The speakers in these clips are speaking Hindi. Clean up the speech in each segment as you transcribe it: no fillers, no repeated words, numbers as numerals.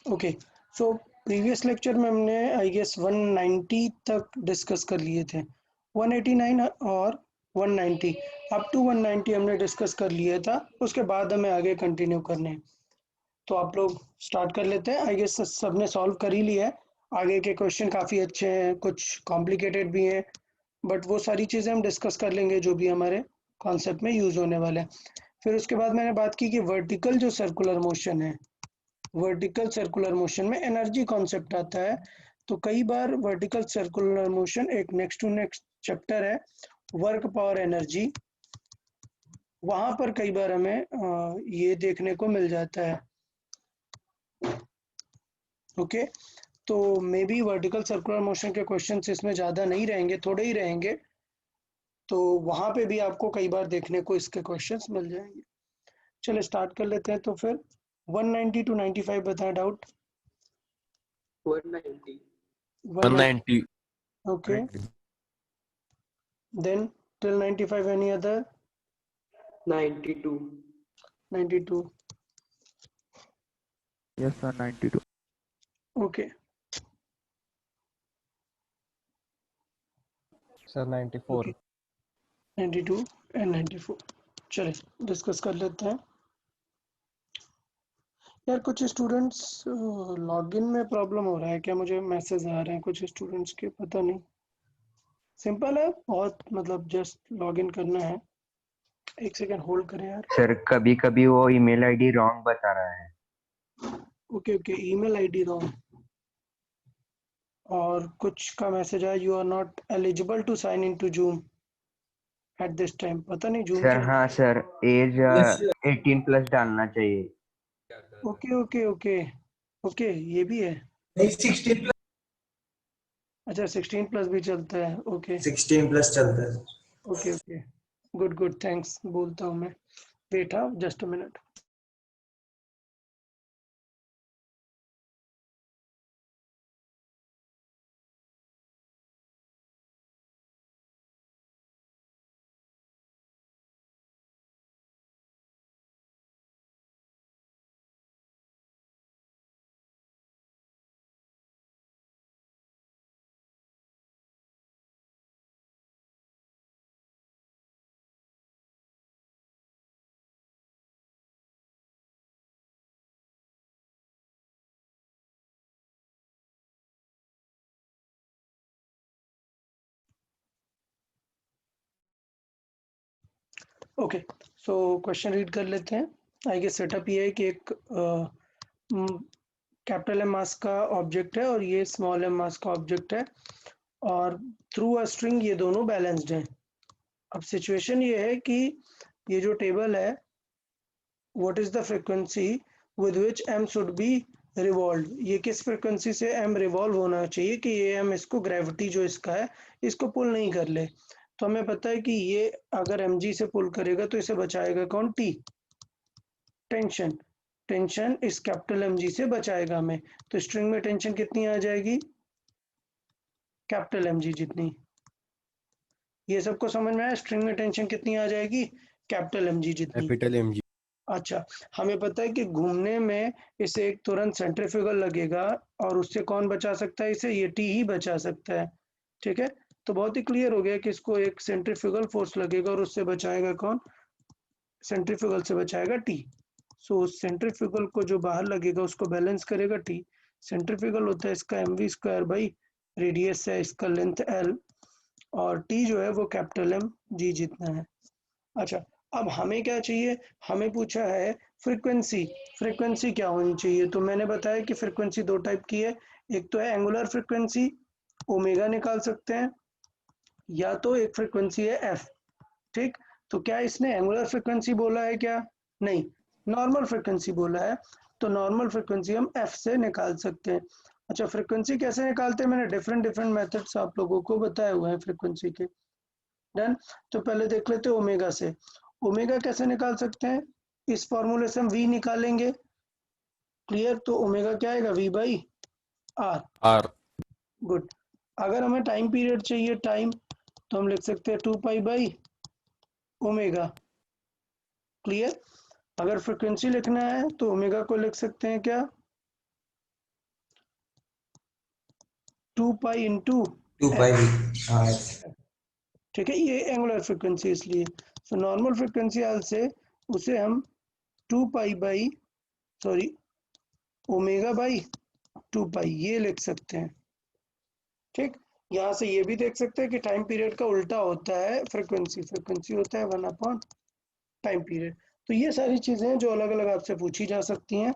ओके, सो प्रीवियस लेक्चर में हमने आई गेस 190 तक डिस्कस कर लिए थे। 189 और 190 अप टू 190 हमने डिस्कस कर लिया था। उसके बाद हमें आगे कंटिन्यू करने हैं। तो आप लोग स्टार्ट कर लेते हैं। आई गेस सबने सॉल्व कर ही लिया है। आगे के क्वेश्चन काफ़ी अच्छे हैं, कुछ कॉम्प्लिकेटेड भी हैं, बट वो सारी चीज़ें हम डिस्कस कर लेंगे जो भी हमारे कॉन्सेप्ट में यूज़ होने वाले हैं। फिर उसके बाद मैंने बात की कि वर्टिकल जो सर्कुलर मोशन है, वर्टिकल सर्कुलर मोशन में एनर्जी कॉन्सेप्ट आता है। तो कई बार वर्टिकल सर्कुलर मोशन एक नेक्स्ट टू नेक्स्ट चैप्टर है, वर्क पावर एनर्जी, वहां पर कई बार हमें ये देखने को मिल जाता है। ओके, तो may be vertical circular motion के क्वेश्चंस इसमें ज़्यादा नहीं रहेंगे, थोड़े ही रहेंगे। तो वहां पे भी आपको कई बार देखने को इसके क्वेश्चंस मिल जाएंगे। चलिए स्टार्ट कर लेते हैं। तो फिर 190 टू 95 बताएं doubt. 190 190, okay, then till 95 any other? 92 92, Yes, sir, 92. okay, sir 94। okay, 92 and 94। चलिए डिस्कस कर लेते हैं। यार कुछ स्टूडेंट्स लॉगिन में प्रॉब्लम हो रहा है क्या? मुझे मैसेज आ रहे हैं कुछ स्टूडेंट्स के, पता नहीं। सिंपल है बहुत, मतलब जस्ट लॉगिन करना है। एक सेकेंड होल्ड करें यार। सर कभी कभी वो ईमेल आईडी रॉन्ग बता रहा है। Okay okay, email ID wrong. और कुछ का मैसेज आया, you are not eligible to sign in to Zoom at this time. पता नहीं जूम सर क्या। हाँ सर, एज 18 प्लस डालना चाहिए। ओके ओके ओके ओके, ये भी है। 16 प्लस, अच्छा 16 प्लस भी चलता है। ओके 16 प्लस चलता है। Okay okay, good good, thanks. बोलता हूँ मैं। वेट, हाँ just a minute. Okay, so question read कर लेते हैं। आई गेस सेटअप ये है कि एक कैपिटल एम मास का ऑब्जेक्ट है और ये स्मॉल एम मास का ऑब्जेक्ट है, और थ्रू अ स्ट्रिंग ये दोनों बैलेंस्ड हैं। अब सिचुएशन ये है कि ये जो टेबल है, what is the frequency with which M should be revolve, ये किस फ्रीक्वेंसी से एम रिवॉल्व होना चाहिए कि ये एम इसको, ग्रेविटी जो इसका है, इसको पुल नहीं कर ले। तो हमें पता है कि ये अगर एम जी से पुल करेगा तो इसे बचाएगा कौन? T, tension. टेंशन इस कैपिटल एम जी से बचाएगा हमें। तो स्ट्रिंग में टेंशन कितनी आ जाएगी? कैपिटल एम जी जितनी। ये सबको समझ में आया? स्ट्रिंग में टेंशन कितनी आ जाएगी? कैपिटल एम जी जितनी। Capital M G. अच्छा, हमें पता है कि घूमने में इसे एक तुरंत सेंट्रीफ्यूगल लगेगा, और उससे कौन बचा सकता है इसे? ये टी ही बचा सकता है। ठीक है, तो बहुत ही क्लियर हो गया कि इसको एक सेंट्रीफ्यूगल फोर्स लगेगा और उससे बचाएगा कौन? सेंट्रीफ्यूगल से बचाएगा टी। सो सेंट्रीफ्यूगल को जो बाहर लगेगा उसको बैलेंस करेगा टी। सेंट्रीफ्यूगल होता है इसका M we square by radius है इसका लेंथ एल, और टी जो है वो कैपिटल एम जी जितना है। अच्छा, अब हमें क्या चाहिए? हमें पूछा है फ्रीक्वेंसी। फ्रीक्वेंसी क्या होनी चाहिए? तो मैंने बताया कि फ्रीक्वेंसी दो टाइप की है। एक तो है एंगुलर फ्रीक्वेंसी, ओमेगा निकाल सकते हैं, या तो एक फ्रीक्वेंसी है एफ। ठीक, तो क्या इसने एंगुलर फ्रीक्वेंसी बोला है क्या? नहीं, नॉर्मल फ्रीक्वेंसी बोला है। तो नॉर्मल फ्रीक्वेंसी हम एफ से निकाल सकते हैं। अच्छा, फ्रीक्वेंसी कैसे निकालते हैं? मैंने डिफरेंट डिफरेंट मेथड्स आप लोगों को बताए हुए हैं फ्रीक्वेंसी के। डन, तो पहले देख लेते हैं ओमेगा से। ओमेगा कैसे निकाल सकते हैं? इस फॉर्मूले से हम वी निकालेंगे। क्लियर? तो ओमेगा क्या आएगा? V by R. R. Good. अगर हमें टाइम पीरियड चाहिए, टाइम, तो हम लिख सकते हैं 2 पाई बाई ओमेगा। क्लियर? अगर फ्रिक्वेंसी लिखना है तो ओमेगा को लिख सकते हैं क्या? 2 पाई इंटू 2 पाई भी, हाँ ठीक है, ये एंगुलर फ्रिक्वेंसी इसलिए। सो नॉर्मल फ्रिक्वेंसी आल से उसे हम 2 pi by sorry omega by 2 पाई ये लिख सकते हैं। ठीक, यहाँ से ये भी देख सकते हैं कि टाइम पीरियड का उल्टा होता है फ्रिक्वेंसी, फ्रिक्वेंसी होता है 1 अपॉन टाइम पीरियड। तो ये सारी चीज़ें हैं जो अलग अलग आपसे पूछी जा सकती हैं।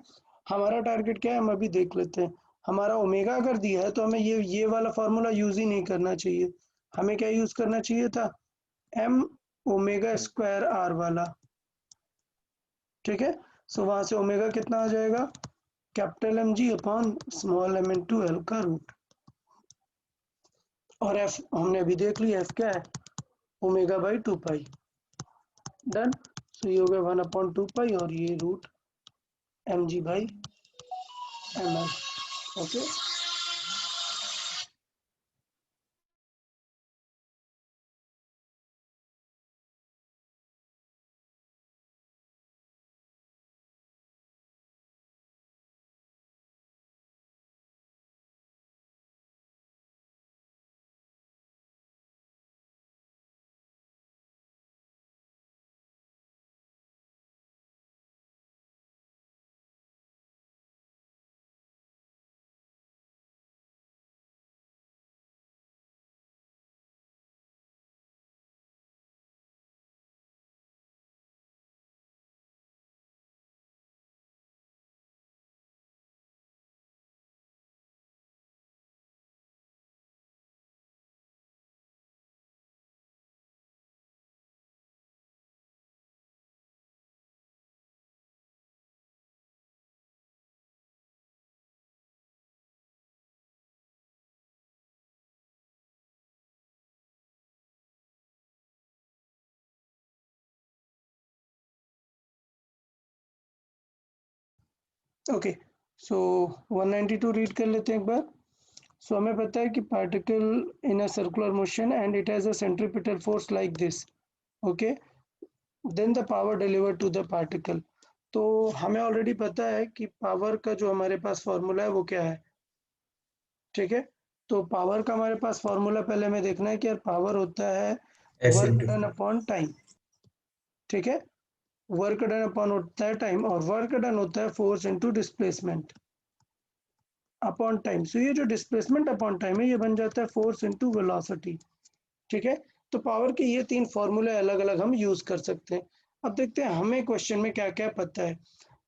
हमारा टारगेट क्या है हम अभी देख लेते हैं। हमारा ओमेगा अगर दिया है तो हमें ये वाला फार्मूला यूज ही नहीं करना चाहिए। हमें क्या यूज करना चाहिए था, एम ओमेगा स्क्वायर आर वाला। ठीक है, सो वहां से ओमेगा कितना आ जाएगा, capital M G upon small M into L का रूट। और एफ हमने अभी देख लिया, एफ क्या है, omega by 2 pi. Done. So ये हो गया 1 अपॉन 2 पाई और ये root M G by M L. Okay, okay, so 192 read कर लेते हैं एक बार। सो हमें पता है कि particle in a circular motion and it has a centripetal force like this. Okay, then the power delivered to the particle. तो हमें ऑलरेडी पता है कि पावर का जो हमारे पास फॉर्मूला है वो क्या है। ठीक है, तो पावर का हमारे पास फॉर्मूला पहले हमें देखना है कि यार पावर होता है F work into done upon time. ठीक है, वर्क डन अपॉन होता है टाइम और वर्क डन होता है force into displacement upon time. So ये जो डिस्प्लेसमेंट अपॉन टाइम है ये बन जाता है फोर्स इनटू वेलोसिटी। ठीक है, तो पावर के ये तीन फॉर्मूले अलग अलग हम यूज कर सकते हैं। अब देखते हैं हमें क्वेश्चन में क्या क्या पता है।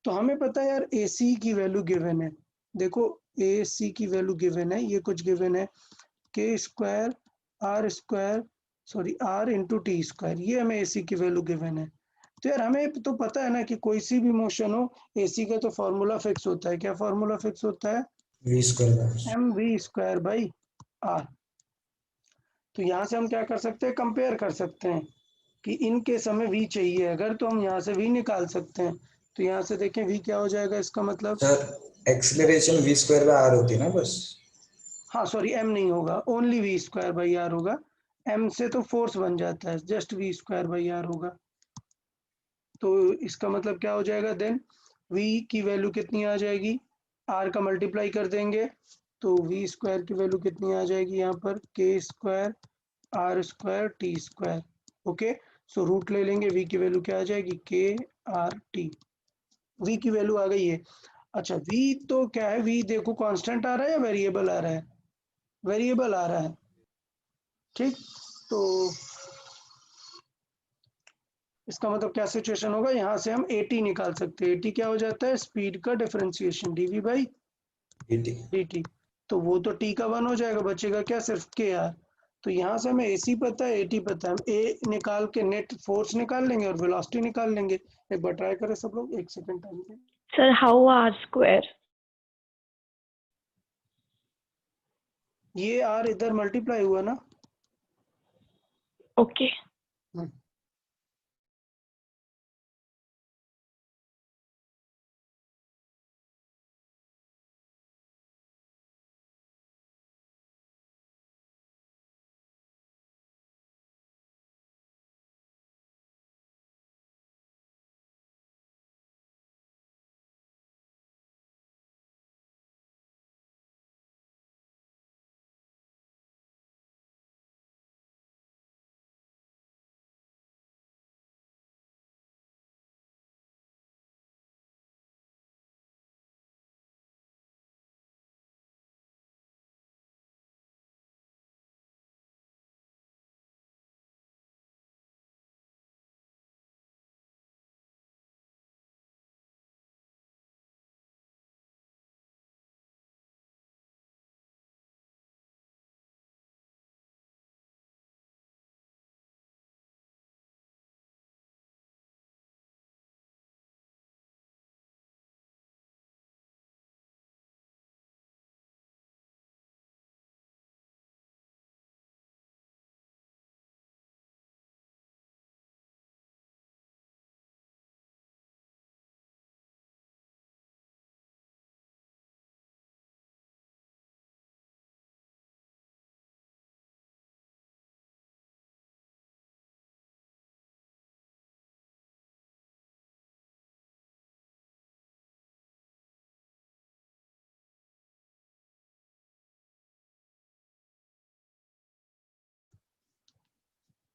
तो हमें पता है यार ए सी की वैल्यू गिवन है। देखो ए सी की वैल्यू गिवन है, ये कुछ गिवन है K square sorry R into T square, ये हमें ए सी की वैल्यू गिवन है। तो यार हमें तो पता है ना कि कोई सी भी मोशन हो एसी का तो फॉर्मूला फिक्स होता है। क्या फॉर्मूला फिक्स होता है, V square by, M we square by R. तो यहाँ से हम क्या कर सकते हैं, कंपेयर कर सकते हैं कि इन केस हमें v चाहिए अगर तो हम यहाँ से v निकाल सकते हैं। तो यहाँ से देखें v क्या हो जाएगा, इसका मतलब sir acceleration V square by R होती है ना बस। हाँ सॉरी m नहीं होगा, only v square by R होगा। m से तो फोर्स बन जाता है, just v square by R होगा। तो इसका मतलब क्या हो जाएगा देन, v की वैल्यू कितनी आ जाएगी, r का मल्टीप्लाई कर देंगे तो v स्क्वायर की वैल्यू कितनी आ जाएगी यहाँ पर, k square are square T square. Okay, so root ले लेंगे, v की वैल्यू क्या आ जाएगी, के आर टी। v की वैल्यू आ गई है। अच्छा v तो क्या है, v देखो कांस्टेंट आ रहा है या वेरिएबल आ रहा है, वेरिएबल आ रहा है। ठीक, तो इसका मतलब क्या सिचुएशन होगा, यहाँ से हम at निकाल सकते हैं। at क्या हो जाता है, स्पीड का differentiation dv by dt। dt। तो वो तो t का 1 हो जाएगा, बचेगा क्या, सिर्फ के आर। तो यहाँ से हमें AC पता है, AT पता है, हम A निकाल के नेट फोर्स निकाल लेंगे और वेलोसिटी निकाल लेंगे। एक बार ट्राई करें सब लोग, एक सेकंड टाइम पे। Sir, how r square? ये R इधर मल्टीप्लाई हुआ ना। Okay. हम्म।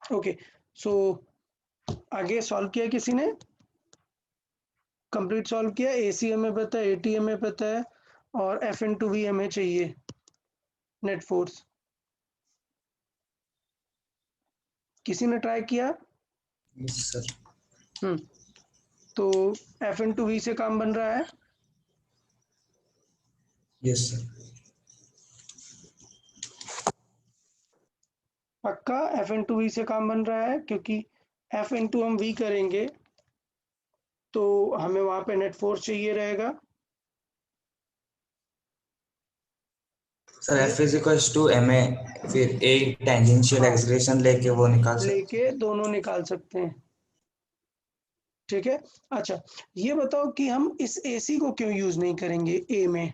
ओके, सो आगे सॉल्व किया किसी ने? कंप्लीट सॉल्व किया? एसी हमें पता है, एटी हमें पता है, और एफ इंटू वी हमें चाहिए नेट फोर्स। किसी ने ट्राई किया? Yes sir. तो एफ इंटू वी से काम बन रहा है? Yes sir. पक्का एफ इंटू वी से काम बन रहा है, क्योंकि एफ इंटू हम वी करेंगे तो हमें वहां पे नेट फोर्स चाहिए रहेगा। Sir F is equals to M A, फिर ए टेंजेंशियल हाँ, एक्सेलरेशन लेके वो निकाल सकते। लेके दोनों निकाल सकते हैं। ठीक है, अच्छा ये बताओ कि हम इस एसी को क्यों यूज नहीं करेंगे ए में?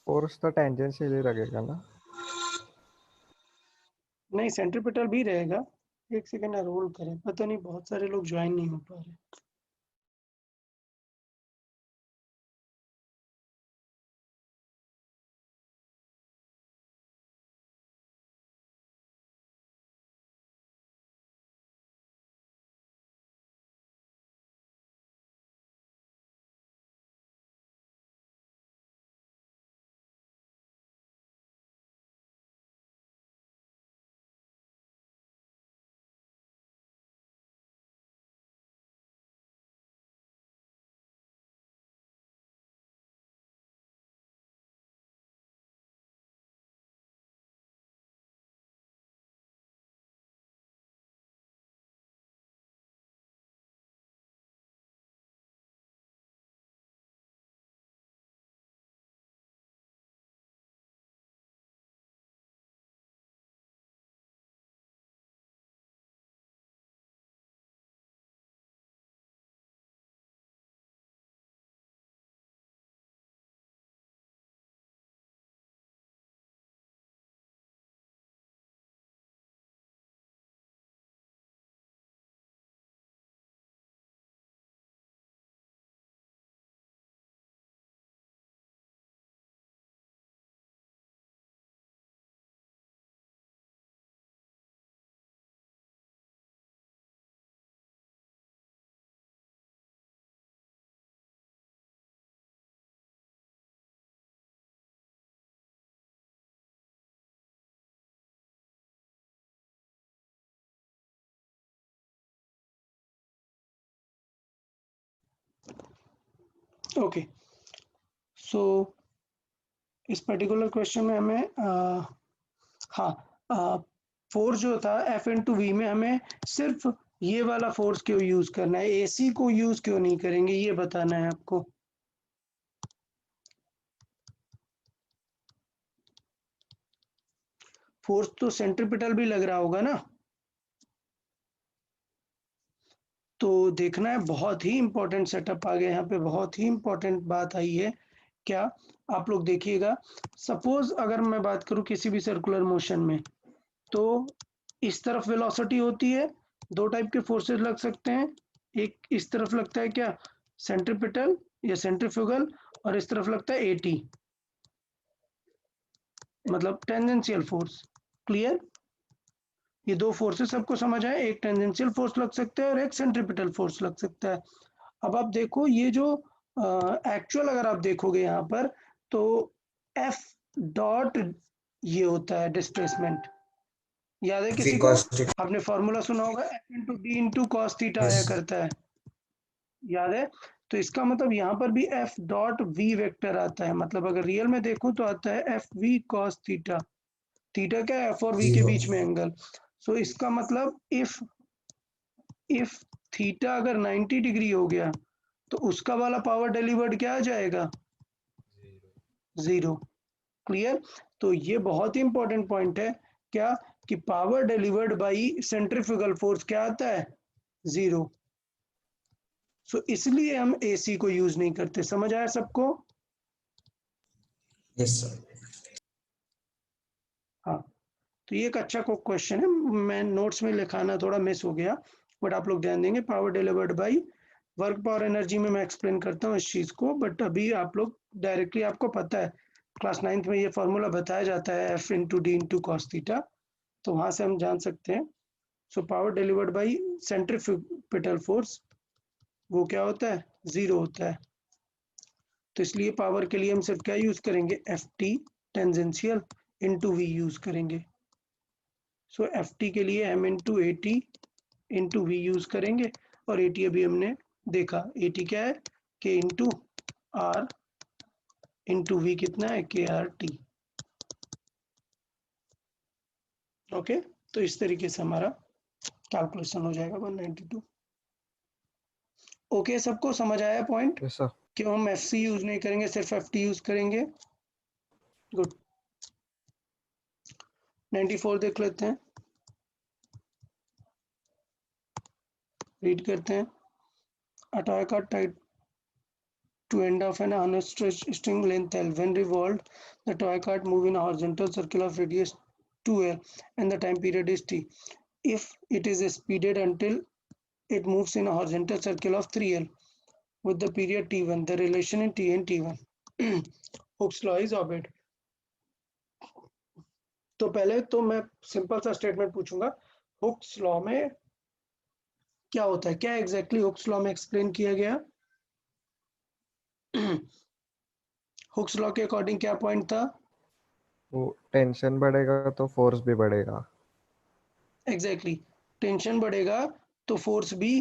फोर्स तो टेंजेंशियल ही लगेगा ना। नहीं, सेंट्रीपिटल भी रहेगा। एक सेकेंड रोल करें, पता नहीं बहुत सारे लोग ज्वाइन नहीं हो पा रहे। ओके, सो इस पर्टिकुलर क्वेश्चन में हमें फोर्स जो था एफ इंटू वी में हमें सिर्फ ये वाला फोर्स क्यों यूज करना है, एसी को यूज क्यों नहीं करेंगे, ये बताना है आपको। फोर्स तो सेंट्रीपिटल भी लग रहा होगा ना, तो देखना है। बहुत ही इंपॉर्टेंट सेटअप आ गया यहाँ पे, बहुत ही इंपॉर्टेंट बात आई है। क्या? आप लोग देखिएगा, सपोज अगर मैं बात करूं किसी भी सर्कुलर मोशन में, तो इस तरफ वेलोसिटी होती है, दो टाइप के फोर्सेस लग सकते हैं। एक इस तरफ लगता है क्या, सेंट्रीपिटल या सेंट्रीफ्यूगल, और इस तरफ लगता है एटी, मतलब टेंजेंशियल फोर्स। क्लियर? ये दो फोर्सेस सबको समझ आए, एक टेंजेंशियल फोर्स लग सकता है और एक सेंट्रीपिटल फोर्स लग सकता है। अब आप देखो ये जो एक्चुअल अगर आप देखोगे यहाँ पर, तो एफ डॉट ये होता है डिस्प्लेसमेंट। याद है वी किसी को? Cos theta. आपने फॉर्मूला सुना होगा, F into D into cos theta आया यस करता है, याद है? तो इसका मतलब यहाँ पर भी एफ डॉट वी वेक्टर आता है, मतलब अगर रियल में देखो तो आता है F V cos theta. Theta क्या है? एफ और वी के 0। बीच में एंगल। सो इसका मतलब इफ थीटा अगर 90 डिग्री हो गया तो उसका वाला पावर डिलीवर्ड क्या आ जाएगा? 0। क्लियर? तो ये बहुत ही इंपॉर्टेंट पॉइंट है, क्या? कि power delivered by centrifugal force क्या आता है? 0। सो इसलिए हम एसी को यूज नहीं करते। समझ आया सबको? Yes sir. हाँ, तो ये एक अच्छा क्वेश्चन है, मैं नोट्स में लिखाना थोड़ा मिस हो गया, बट आप लोग ध्यान देंगे। Power delivered by work power energy में मैं एक्सप्लेन करता हूँ इस चीज को, बट अभी आप लोग डायरेक्टली, आपको पता है क्लास 9th में ये फॉर्मूला बताया जाता है, F into D into cos theta. तो वहां से हम जान सकते हैं। So power delivered by centrifugal force वो क्या होता है, 0 होता है। तो इसलिए पावर के लिए हम सिर्फ क्या यूज करेंगे, F T tangential into V use करेंगे। सो एफ टी के लिए M into A T into V use करेंगे, और ए टी अभी हमने देखा, ए टी क्या है, के इंटू आर इंटू वी कितना है, के आर टी। ओके, तो इस तरीके से हमारा कैलकुलेशन हो जाएगा 192। ओके, सबको समझ आया पॉइंट, यस सर। कि हम एफ सी यूज नहीं करेंगे, सिर्फ एफ टी यूज करेंगे। गुड। 94 देख लेते हैं, रीड करते हैं। A toy car tied to end of an unstretched string length L. When revolved, the toy cart move in a horizontal circle of radius 2L and the time period is T. If it is speeded until it moves in a horizontal circle of 3L with the period T1, the relation in T and T1. Hooke's law is obeyed. तो पहले तो मैं सिंपल सा स्टेटमेंट पूछूंगा, हुक्स लॉ में क्या होता है, क्या एग्जैक्टली हुक्स लॉ में एक्सप्लेन किया गया। हुक्स लॉ के अकॉर्डिंग क्या पॉइंट था, वो टेंशन बढ़ेगा तो फोर्स भी बढ़ेगा। एग्जैक्टली, टेंशन बढ़ेगा तो फोर्स भी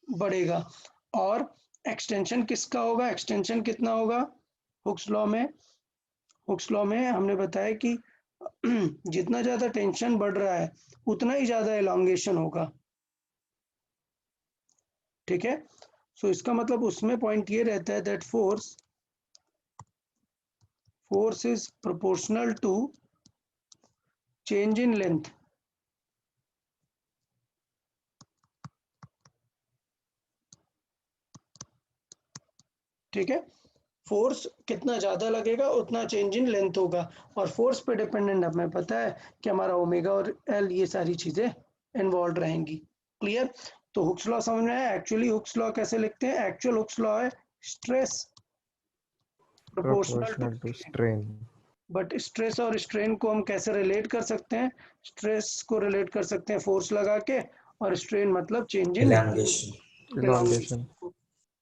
बढ़ेगा। और एक्सटेंशन किसका होगा, एक्सटेंशन कितना होगा हुक्स लॉ में, हुक्स लॉ में हमने बताया कि जितना ज्यादा टेंशन बढ़ रहा है उतना ही ज्यादा एलोंगेशन होगा। ठीक है, सो इसका मतलब उसमें पॉइंट ये रहता है that force is proportional to change in length. ठीक है, फोर्स कितना ज्यादा लगेगा उतना चेंज इन लेंथ होगा, और फोर्स पे डिपेंडेंट हमें पता है कि हमारा ओमेगा और एल ये सारी चीजें इन्वॉल्व रहेंगी। क्लियर, तो हुक्स लॉ समझ में आया। एक्चुअली हुक्स लॉ कैसे लिखते हैं, एक्चुअल हुक्स लॉ है stress proportional proportional to to, strain. But stress और स्ट्रेन को हम कैसे रिलेट कर सकते हैं, स्ट्रेस को रिलेट कर सकते हैं फोर्स लगा के, और स्ट्रेन मतलब चेंज इन elongation. इलॉन्गेशन।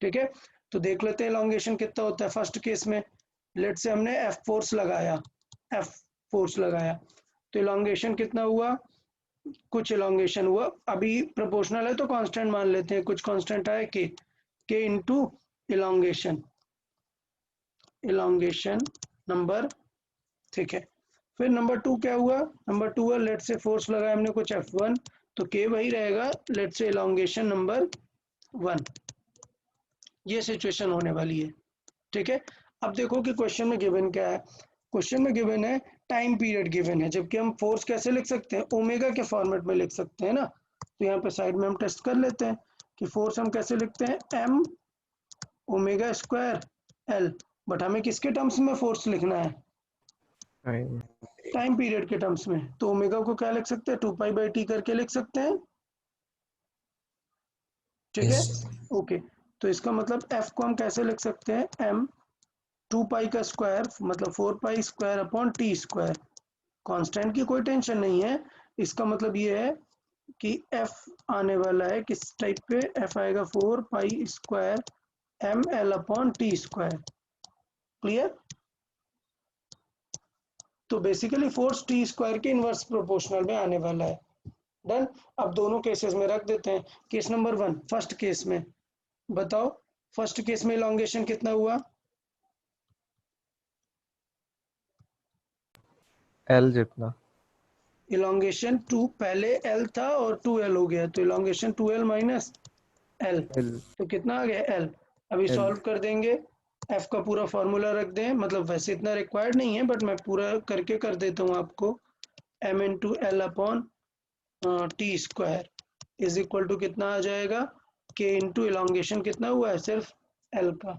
ठीक है, तो देख लेते हैं एलोंगेशन कितना होता है। फर्स्ट केस में लेट से हमने एफ फोर्स लगाया, एफ फोर्स लगाया, तो एलोंगेशन कितना हुआ, कुछ एलोंगेशन हुआ। अभी प्रोपोर्शनल है तो कांस्टेंट मान लेते हैं, कुछ कांस्टेंट आया के इनटू एलोंगेशन, एलोंगेशन नंबर। ठीक है, फिर नंबर 2 क्या हुआ, नंबर 2 है लेट से फोर्स लगाया हमने कुछ F1, तो के वही रहेगा लेट से एलोंगेशन नंबर 1। ये सिचुएशन होने वाली है। ठीक है, अब देखो कि क्वेश्चन में गिवन क्या है, क्वेश्चन में गिवन है टाइम पीरियड गिवन है, जबकि हम फोर्स कैसे लिख सकते हैं, ओमेगा के फॉर्मेट में लिख सकते हैं ना। तो यहाँ पे साइड में हम टेस्ट कर लेते हैं कि फोर्स हम कैसे लिखते हैं, m omega square l, but हमें किसके टर्म्स में फोर्स लिखना है, टाइम। टाइम पीरियड के टर्म्स में। तो ओमेगा को क्या लिख सकते हैं, 2π/t करके लिख सकते हैं। ठीक है, Yes. ओके, तो इसका मतलब एफ को हम कैसे लिख सकते हैं, एम 2π का स्क्वायर मतलब 4π square upon T square. Constant की कोई टेंशन नहीं है, इसका मतलब ये है कि एफ आने वाला है किस टाइप पे, एफ आएगा 4π square M L upon T square. Clear, तो बेसिकली फोर्स टी स्क्वायर के इनवर्स प्रोपोर्शनल में आने वाला है। डन, अब दोनों केसेस में रख देते हैं। केस नंबर 1 फर्स्ट केस में बताओ, फर्स्ट केस में इलॉन्गेशन कितना हुआ, एल जितना। इलॉन्गेशन 2, पहले एल था और 2L हो गया, तो elongation 2L minus L, L. तो कितना आ गया एल। अभी L। सॉल्व कर देंगे, एफ का पूरा फॉर्मूला रख दें, मतलब वैसे इतना रिक्वायर्ड नहीं है बट मैं पूरा करके कर देता हूँ आपको। M into l upon T square is equal to कितना आ जाएगा, के इंटू इलॉन्गेशन कितना हुआ है, सिर्फ एल का।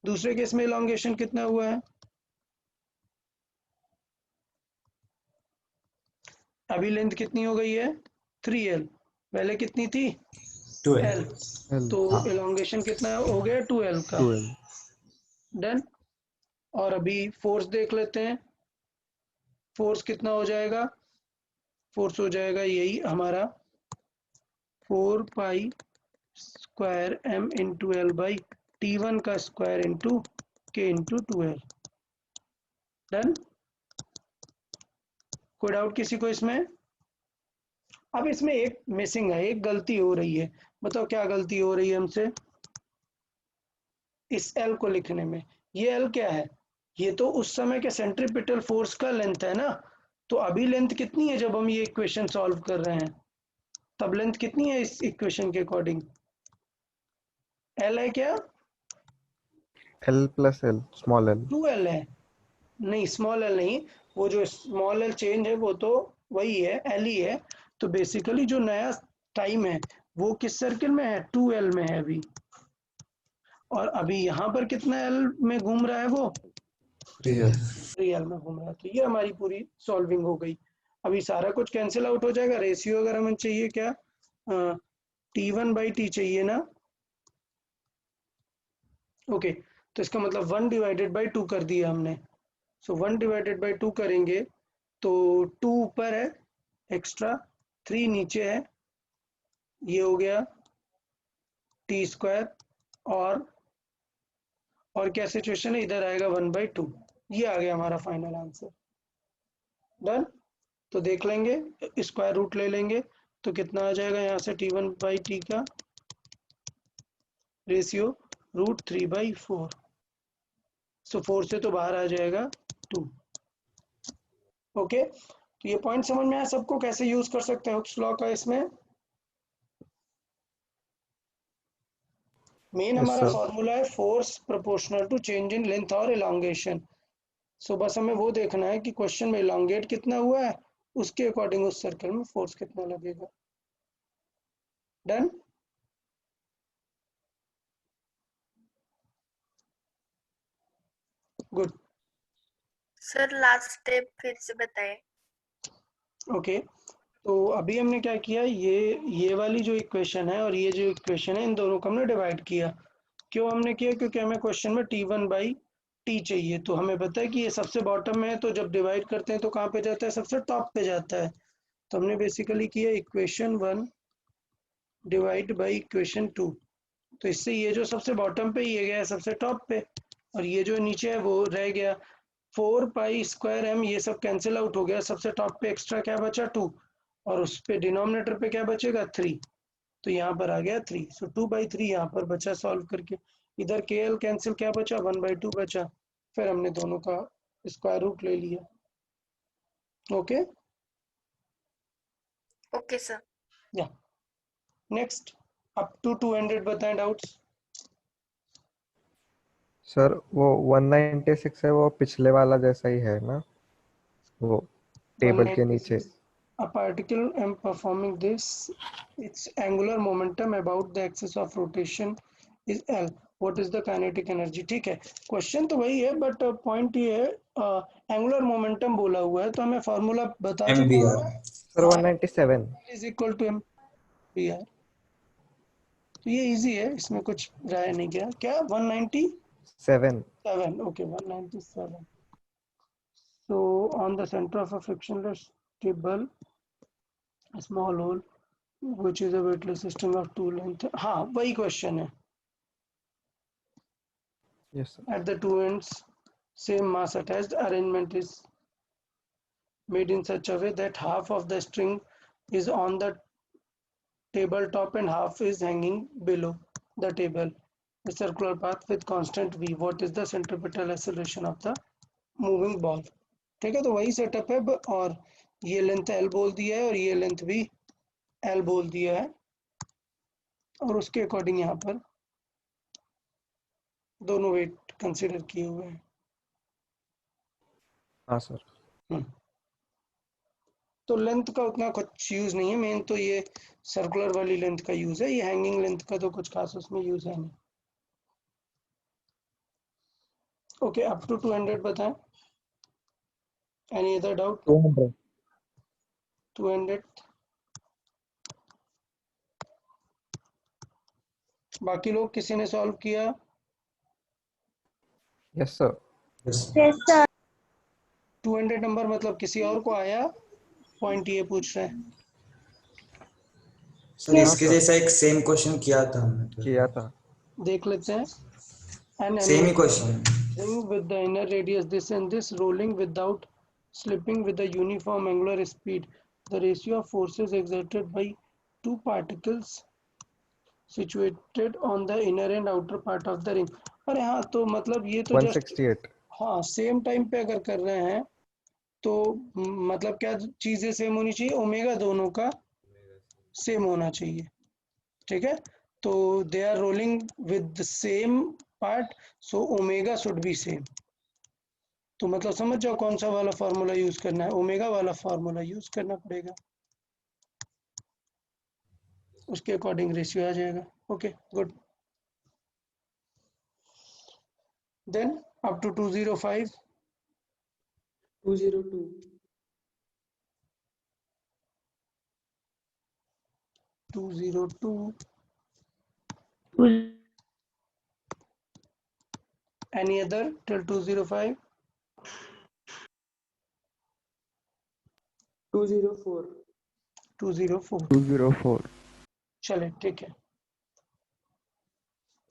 दूसरे केस में इलॉन्गेशन कितना हुआ है, अभी लेंथ कितनी हो गई है 3L, पहले कितनी थी 12. L, L. तो हाँ. इलॉन्गेशन कितना हो गया 2L का। 2L। डन, और अभी फोर्स देख लेते हैं, फोर्स कितना हो जाएगा, फोर्स हो जाएगा यही हमारा 4 pi square m into L by T1 का स्क्वायर इंटू के इंटू 2L। डन। कोई डाउट किसी को इसमें? अब इसमें एक मिसिंग है, एक गलती हो रही है। बताओ क्या गलती हो रही है हमसे इस L को लिखने में? ये L क्या है? ये तो उस समय के सेंट्रीपिटल फोर्स का लेंथ है ना। तो अभी लेंथ कितनी है जब हम ये इक्वेशन सॉल्व कर रहे हैं? तब लेंथ कितनी है इस इक्वेशन के अकॉर्डिंग? L है क्या? L plus L small L। 2L है। नहीं, स्मॉल L नहीं, वो जो स्मॉल L चेंज है वो तो वही है, L ही है। तो बेसिकली जो नया टाइम है वो किस सर्किल में है? 2L में है अभी। और अभी यहाँ पर कितना L में घूम रहा है वो? रियल 3L में घूम रहा है। तो ये हमारी पूरी सॉल्विंग हो गई। अभी सारा कुछ कैंसिल आउट हो जाएगा। रेशियो अगर हमें चाहिए क्या, T1 बाई टी चाहिए ना। ओके, तो इसका मतलब 1 डिवाइडेड बाई 2 कर दिया हमने। सो 1 डिवाइडेड बाई 2 करेंगे तो 2 ऊपर है एक्स्ट्रा, 3 नीचे है, ये हो गया टी स्क्वायर। और क्या सिचुएशन है, इधर आएगा 1/2। ये आ गया हमारा फाइनल आंसर। डन। तो देख लेंगे, स्क्वायर रूट ले लेंगे तो कितना आ जाएगा यहाँ से T1/T का रेशियो √3/4। सो 4 से तो बाहर आ जाएगा 2। ओके, तो ये पॉइंट समझ में आया सबको कैसे यूज कर सकते हैं हुक्स लॉ का? इसमें मेन यस हमारा सर। फॉर्मूला है force proportional to change in length और इलांगेशन। सो बस हमें वो देखना है कि क्वेश्चन में इलांगेट कितना हुआ है, उसके अकॉर्डिंग उस सर्कल में फोर्स कितना लगेगा। Done. Good. Sir last step फिर से बताएं। ओके, तो अभी हमने क्या किया, ये वाली जो इक्वेशन है और ये जो इक्वेशन है इन दोनों को हमने डिवाइड किया। क्यों हमने किया? क्योंकि हमें क्वेश्चन में T1/T चाहिए। तो हमें पता है कि ये सबसे बॉटम में है, तो जब डिवाइड करते हैं तो कहाँ पे जाता है? सबसे टॉप पे जाता है। तो हमने बेसिकली किया इक्वेशन 1 डिवाइड बाई इक्वेशन 2। तो इससे ये जो सबसे बॉटम पे ये गया है सबसे टॉप पे, और ये जो नीचे है वो रह गया। 4 पाई स्क्वायर m, ये सब कैंसिल आउट हो गया। सबसे टॉप पे एक्स्ट्रा क्या बचा? 2। और उस पे डिनोमिनेटर पे क्या बचेगा? 3। तो यहाँ पर आ गया 3। सो 2/3 यहाँ पर बचा सॉल्व करके। इधर के एल कैंसिल, क्या बचा? 1/2 बचा। फिर हमने दोनों का स्क्वायर रूट ले लिया। Okay, okay sir. या नेक्स्ट अप टू 200 बताएं डाउट्स। सर वो 196 है, वो पिछले वाला जैसा ही है ना, वो टेबल के नीचे। 196 a particle am performing this, its angular momentum about the axis of rotation is L, what is the kinetic energy? ठीक है, क्वेश्चन तो वही है बट पॉइंट ये है एंगुलर मोमेंटम बोला हुआ है, तो हमें फॉर्मूला बता एम बी चुका आर है sir 197। Is equal to m b r. तो ये इजी है, इसमें कुछ राय नहीं गया। क्या 197? 7। Okay 197। So on the center of a frictionless table, a small hole which is a weightless system of two length। हाँ वही क्वेश्चन है। Yes sir. At the two ends same mass attached, arrangement is made in such a way that half of the string is on the tabletop and half is hanging below the table, a circular path with constant v, what is the centripetal acceleration of the moving ball? ठीक है, तो वही सेटअप है और ये लेंथ L बोल दिया है और ये लेंथ भी L बोल दिया है, और उसके अकॉर्डिंग यहाँ पर दोनों वेट कंसिडर किए हुए हैं। हाँ सर। तो लेंथ का उतना कुछ यूज नहीं है, मेन तो ये सर्कुलर वाली लेंथ का यूज है, ये हैंगिंग लेंथ का तो कुछ खास उसमें यूज है नहीं। ओके, अप टू 200 बताएं। Any other doubt? 200। 200 बाकी लोग किसी ने सॉल्व किया? Yes sir. 200 नंबर मतलब किसी और को आया? पॉइंट ये पूछ रहे हैं। सर इसके जैसा एक सेम क्वेश्चन किया था हमने किया था। देख लेते हैं। एन सेम ही animal question. with the inner radius this and this rolling without slipping with a uniform angular speed. The ratio of forces exerted by two particles situated on the inner and outer part of the ring. अरे हाँ, तो मतलब ये तो जस्ट 168। हाँ सेम टाइम पे अगर कर रहे हैं तो मतलब क्या चीजें सेम होनी चाहिए, ओमेगा दोनों का सेम होना चाहिए। ठीक है, तो they are rolling with the same part, so omega should be same. तो मतलब समझ जाओ कौन सा वाला फार्मूला यूज करना है, ओमेगा वाला फार्मूला यूज करना पड़ेगा, उसके अकॉर्डिंग रेशियो आ जाएगा। Okay good. Then up to 205 202 202 any other till 205 204 204 204। चले ठीक है,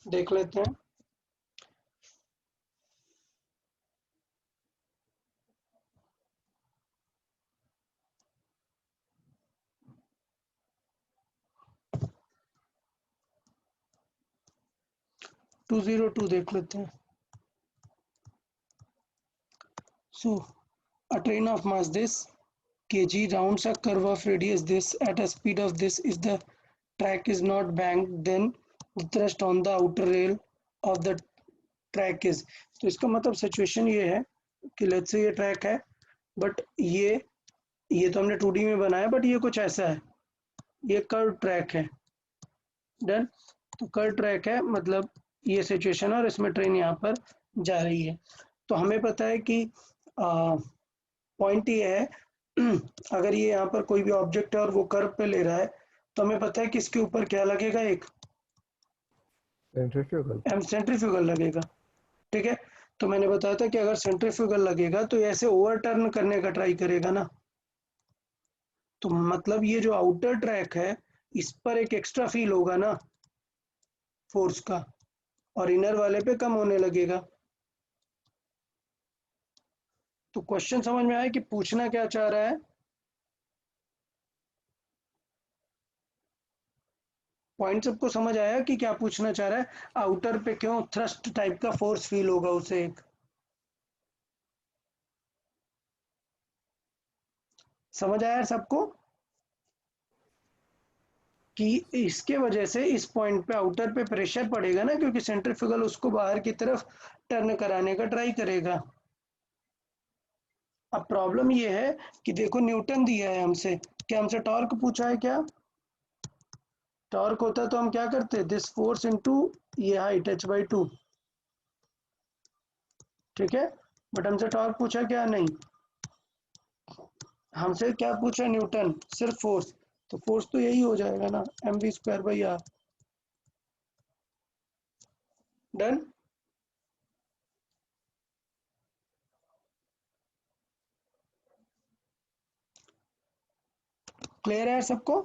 देख लेते हैं। टू जीरो टू देख लेते हैं। So a train of mass this kg rounds a curve of radius this at a speed of this if the track is not banked then the thrust on the outer rail of the track is. तो इसका मतलब सिचुएशन ये है कि लेट्स से ये ट्रैक है, बट ये तो हमने 2D में बनाया, बट ये कुछ ऐसा है, ये कर्व ट्रैक है। डन। तो कर्व ट्रैक है मतलब ये सिचुएशन है और इसमें ट्रेन यहाँ पर जा रही है। तो हमें पता है कि पॉइंट ये है अगर ये यहाँ पर कोई भी ऑब्जेक्ट है और वो कर्व पे ले रहा है तो हमें पता है कि इसके ऊपर क्या लगेगा, एक सेंट्रीफ्यूगल। सेंट्रीफ्यूगल लगेगा। ठीक है, तो मैंने बताया था कि अगर सेंट्रीफ्यूगल लगेगा तो ऐसे ओवरटर्न करने का ट्राई करेगा ना, तो मतलब ये जो आउटर ट्रैक है इस पर एक एक्स्ट्रा फील होगा ना फोर्स का, और इनर वाले पे कम होने लगेगा। तो क्वेश्चन समझ में आया कि पूछना क्या चाह रहा है, पॉइंट सबको समझ आया कि क्या पूछना चाह रहा है, आउटर पे क्यों थ्रस्ट टाइप का फोर्स फील होगा उसे एक। समझ आया सबको कि इसके वजह से इस पॉइंट पे आउटर पे प्रेशर पड़ेगा ना, क्योंकि सेंट्रीफ्यूगल उसको बाहर की तरफ टर्न कराने का ट्राई करेगा। अब प्रॉब्लम ये है कि देखो न्यूटन दिया है हमसे, क्या हमसे टॉर्क पूछा है क्या? टॉर्क होता तो हम क्या करते, दिस फोर्स इनटू ये हाइट h/2। ठीक है, बट हमसे टॉर्क पूछा क्या? नहीं, हमसे क्या पूछा? न्यूटन, सिर्फ फोर्स। तो फोर्स तो यही हो जाएगा ना, mv²/r। डन। क्लियर है सबको?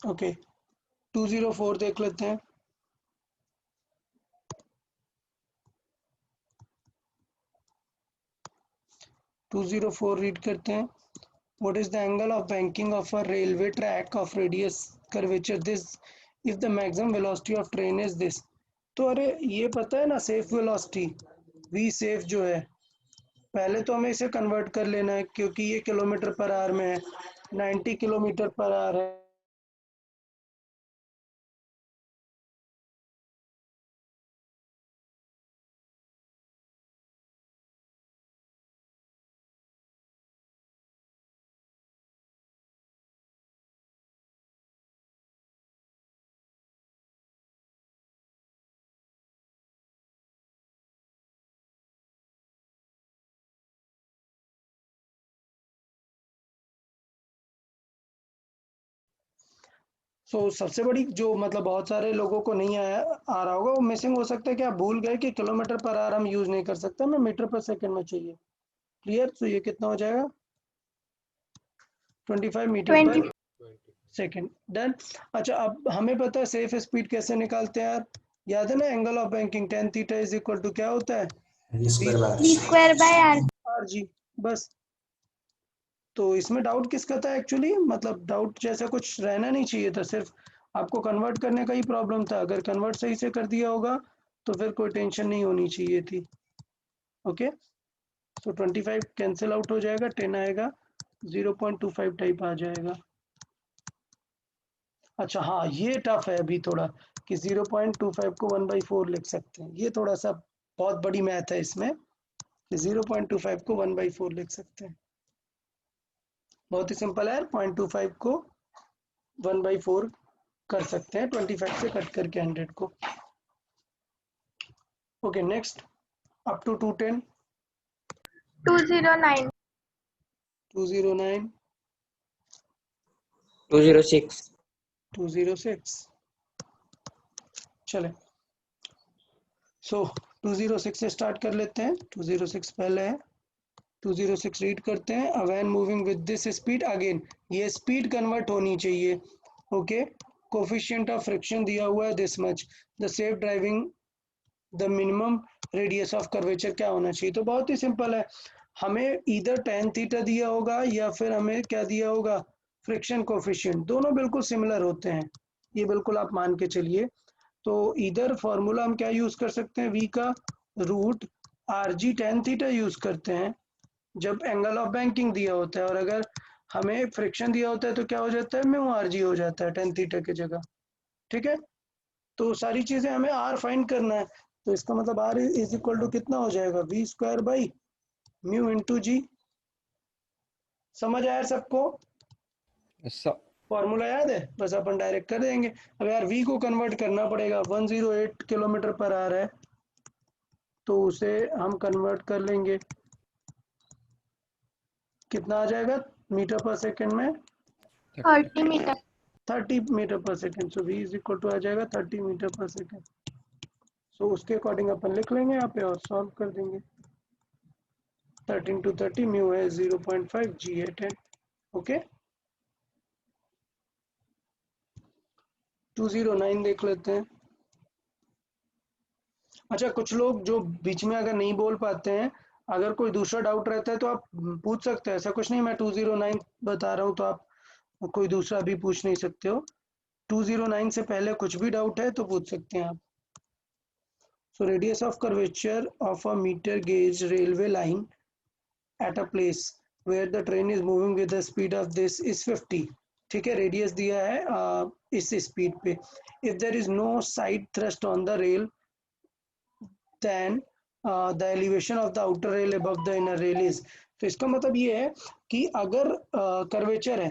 ओके 204 देख लेते हैं। टू जीरो फोर रीड करते हैं। What is the angle of banking of a railway track of radius curvature this if the maximum velocity of train is this? तो अरे ये पता है ना, सेफ वेलोसिटी v सेफ जो है, पहले तो हमें इसे कन्वर्ट कर लेना है क्योंकि ये किलोमीटर पर आवर में है, 90 किलोमीटर पर आवर है। सो सबसे बड़ी जो मतलब बहुत सारे लोगों को नहीं आ रहा होगा, वो मिसिंग हो सकता है कि आप भूल गए कि किलोमीटर पर आवर हम यूज नहीं कर सकते, हमें मीटर पर सेकंड में चाहिए। क्लियर? तो ये कितना हो जाएगा? 25 मीटर पर सेकंड। डन। अच्छा, अब हमें पता है सेफ स्पीड कैसे निकालते हैं यार, याद है ना? Angle of banking tan theta is equal to क्या होता है? R g. बस। तो इसमें डाउट किसका था एक्चुअली? मतलब डाउट जैसा कुछ रहना नहीं चाहिए था, सिर्फ आपको कन्वर्ट करने का ही प्रॉब्लम था। अगर कन्वर्ट सही से कर दिया होगा तो फिर कोई टेंशन नहीं होनी चाहिए थी। ओके, तो 25 कैंसिल आउट हो जाएगा, 10 आएगा, 0.25 टाइप आ जाएगा। अच्छा हाँ, ये टफ है अभी थोड़ा कि 0.25 को 1/4 लिख सकते हैं। ये थोड़ा सा बहुत बड़ी मैथ है इसमें कि 0.25 को 1/4 लिख सकते हैं। बहुत ही सिंपल है, 0.25 को 1/4 कर सकते हैं 25 से कट करके 100 को। ओके, नेक्स्ट अप टू 210 209 209 206 206 चले। सो 206 से स्टार्ट कर लेते हैं। 206 पहले है, 206 रीड करते हैं। When moving with this speed, again ये स्पीड कन्वर्ट होनी चाहिए। ओके, कोफिशिएंट ऑफ फ्रिक्शन दिया हुआ है this much, the safe driving the minimum radius of curvature क्या होना चाहिए? तो बहुत ही सिंपल है, हमें इधर tan थीटा दिया होगा या फिर हमें क्या दिया होगा? Friction coefficient. दोनों बिल्कुल सिमिलर होते हैं, ये बिल्कुल आप मान के चलिए। तो इधर फॉर्मूला हम क्या यूज कर सकते हैं? v का root r g tan theta use करते हैं जब एंगल ऑफ बैंकिंग दिया होता है, और अगर हमें फ्रिक्शन दिया होता है तो क्या हो जाता है? म्यू आर जी हो जाता है tan थीटा की जगह। ठीक है, तो सारी चीजें हमें आर फाइंड करना है। तो इसका मतलब आर इज इक्वल टू कितना हो जाएगा? V square by mu into G. समझ आया सबको? फॉर्मूला याद है? बस अपन डायरेक्ट कर देंगे। अब यार v को कन्वर्ट करना पड़ेगा, 108 किलोमीटर पर आ रहा है तो उसे हम कन्वर्ट कर लेंगे। कितना आ जाएगा मीटर पर सेकंड में? 30 metre 30 metre per second. So v is equal to आ जाएगा 30 मीटर पर सेकंड। सो उसके अकॉर्डिंग अपन लिख लेंगे यहाँ पे और सॉल्व कर देंगे। 13 to 30 म्यू है 0.5, जी है 10। ओके, 209 देख लेते हैं। अच्छा, कुछ लोग जो बीच में अगर नहीं बोल पाते हैं, अगर कोई दूसरा डाउट रहता है तो आप पूछ सकते हैं, ऐसा कुछ नहीं मैं 209 बता रहा हूँ तो आप कोई दूसरा भी पूछ नहीं सकते हो। 209 से पहले कुछ भी डाउट है तो पूछ सकते हैं आप। So radius of curvature of a metre gauge railway line at a place where the train is moving with the speed of this is 50। ठीक है, रेडियस दिया है इस स्पीड पे। if there is no side thrust on the rail then the elevation of the outer rail above the inner rail is। तो इसका मतलब ये है कि अगर कर्वेचर है,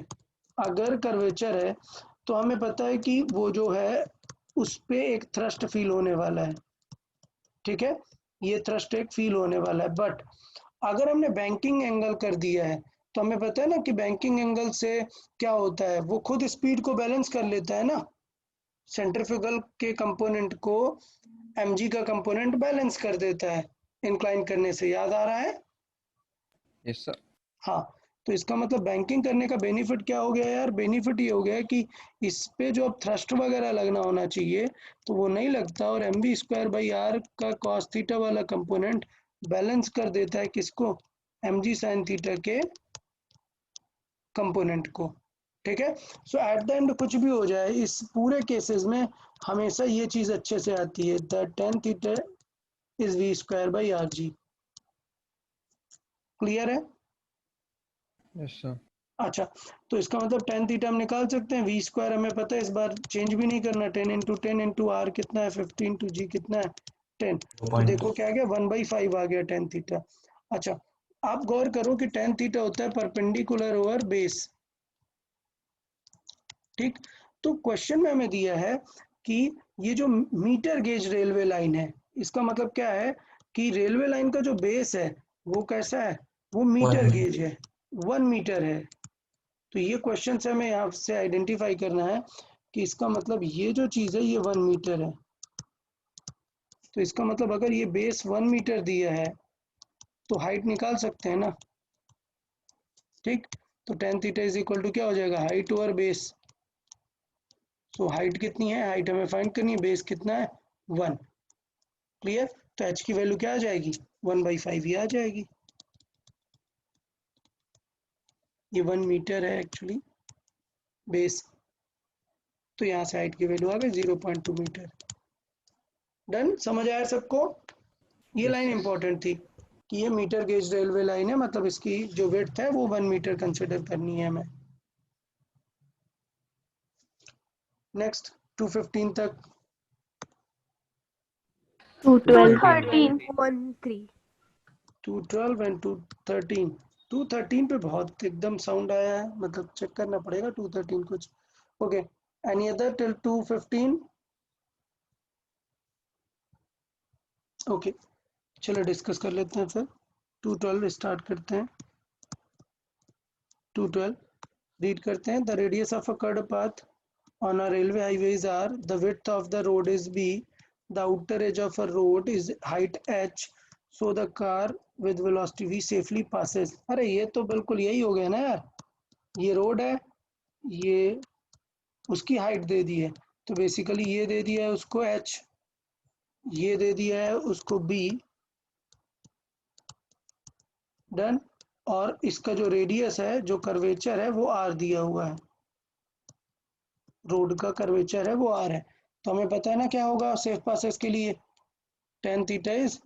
अगर कर्वेचर है तो हमें पता है कि वो जो है उस पे एक थ्रस्ट फील होने वाला है। ठीक है, ये थ्रस्ट एक फील होने वाला है। बट अगर हमने बैंकिंग एंगल कर दिया है तो हमें पता है ना कि बैंकिंग एंगल से क्या होता है, वो खुद स्पीड को बैलेंस कर लेता है ना। सेंट्रीफ्यूगल के कंपोनेंट को mg का कंपोनेंट बैलेंस कर देता है इंक्लाइन करने से। याद आ रहा है? Yes sir. हाँ, तो इसका मतलब बैंकिंग करने का बेनिफिट क्या हो गया यार? बेनिफिट ये हो गया कि इस पे जो अब थ्रस्ट वगैरह लगना होना चाहिए तो वो नहीं लगता, और mv स्क्वायर बाई आर का कॉस थीटा वाला कंपोनेंट बैलेंस कर देता है किसको? mg साइन थीटा के कंपोनेंट को। ठीक है, सो एट द एंड कुछ भी हो जाए, इस पूरे केसेस में हमेशा ये चीज अच्छे से आती है, the tan theta is v square by are G. Clear है? Yes sir. अच्छा, तो इसका मतलब tan थीटा हम निकाल सकते हैं, v स्क्वायर हमें पता है, इस बार चेंज भी नहीं करना। 10 इंटू आर कितना है? 50 इंटू जी कितना है? 10। तो देखो क्या आ गया? 1/5 आ गया tan थीटा। अच्छा, आप गौर करो कि tan थीटा होता है परपेंडिकुलर ओवर बेस। ठीक, तो क्वेश्चन में हमें दिया है कि ये जो मीटर गेज रेलवे लाइन है, इसका मतलब क्या है कि रेलवे लाइन का जो बेस है वो कैसा है? वो मीटर गेज है, 1 मीटर है। तो ये क्वेश्चन से हमें यहाँ से आइडेंटिफाई करना है कि इसका मतलब ये जो चीज़ है ये 1 मीटर है। तो इसका मतलब अगर ये बेस 1 मीटर दिया है तो हाइट निकाल सकते हैं ना, ठीक। तो tan theta is equal to क्या हो जाएगा, height over base. So height कितनी है, हाइट हमें फाइंड करनी है, बेस कितना है 1। क्लियर। तो h की वैल्यू क्या आ जाएगी, 1/5 ही आ जाएगी। ये 1 मीटर है एक्चुअली बेस, तो यहाँ से हाइट की वैल्यू आ गई 0.2 मीटर। डन, समझ आया सबको। ये लाइन इंपॉर्टेंट थी कि ये मीटर गेज रेलवे लाइन है, मतलब इसकी जो विड्थ है वो 1 मीटर कंसिडर करनी है हमें। नेक्स्ट 215 तक 213 212 एंड 213। 213 पे बहुत एकदम साउंड आया है, मतलब चेक करना पड़ेगा 213 कुछ। Okay, any other till 215। Okay, चलो डिस्कस कर लेते हैं फिर। 212 स्टार्ट करते हैं। 212 रीड करते हैं। The radius of a curved path on a railway highways are the width of the road is b, the outer edge of a road is height h, so the car with velocity v safely passes। अरे ये तो बिल्कुल यही हो गया ना यार, ये रोड है, ये उसकी हाइट दे दी है, तो बेसिकली ये दे दिया है उसको h, ये दे दिया है उसको b। डन। और इसका जो रेडियस है, जो कर्वेचर है वो r दिया हुआ है, रोड का कर्वेचर है वो r है। तो हमें पता है ना क्या होगा सेफ पासेस के लिए, tan theta is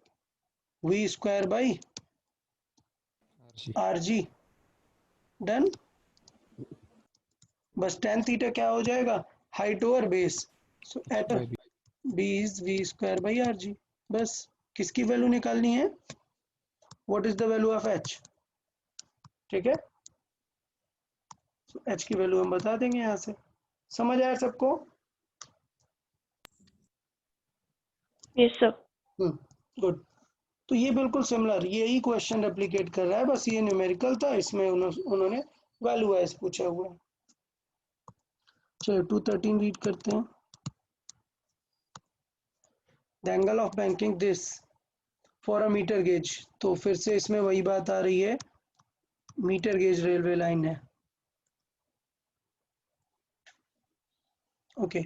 v square by are g. Done. बस tan थीटा क्या हो जाएगा, height over base, so h b is v square by are g. बस किसकी वैल्यू निकालनी है, what is the value of h, ठीक है। h की वैल्यू हम बता देंगे यहाँ से। समझ आया सबको। Yes sir. गुड। तो ये बिल्कुल सिमिलर, यही क्वेश्चन रेप्लिकेट कर रहा है, बस ये न्यूमेरिकल था, इसमें उन्होंने वैल्यू वाइज पूछा हुआ है। चलो 213 रीड करते हैं। The angle of banking this for a metre gauge. तो फिर से इसमें वही बात आ रही है, मीटर गेज रेलवे लाइन है। Okay,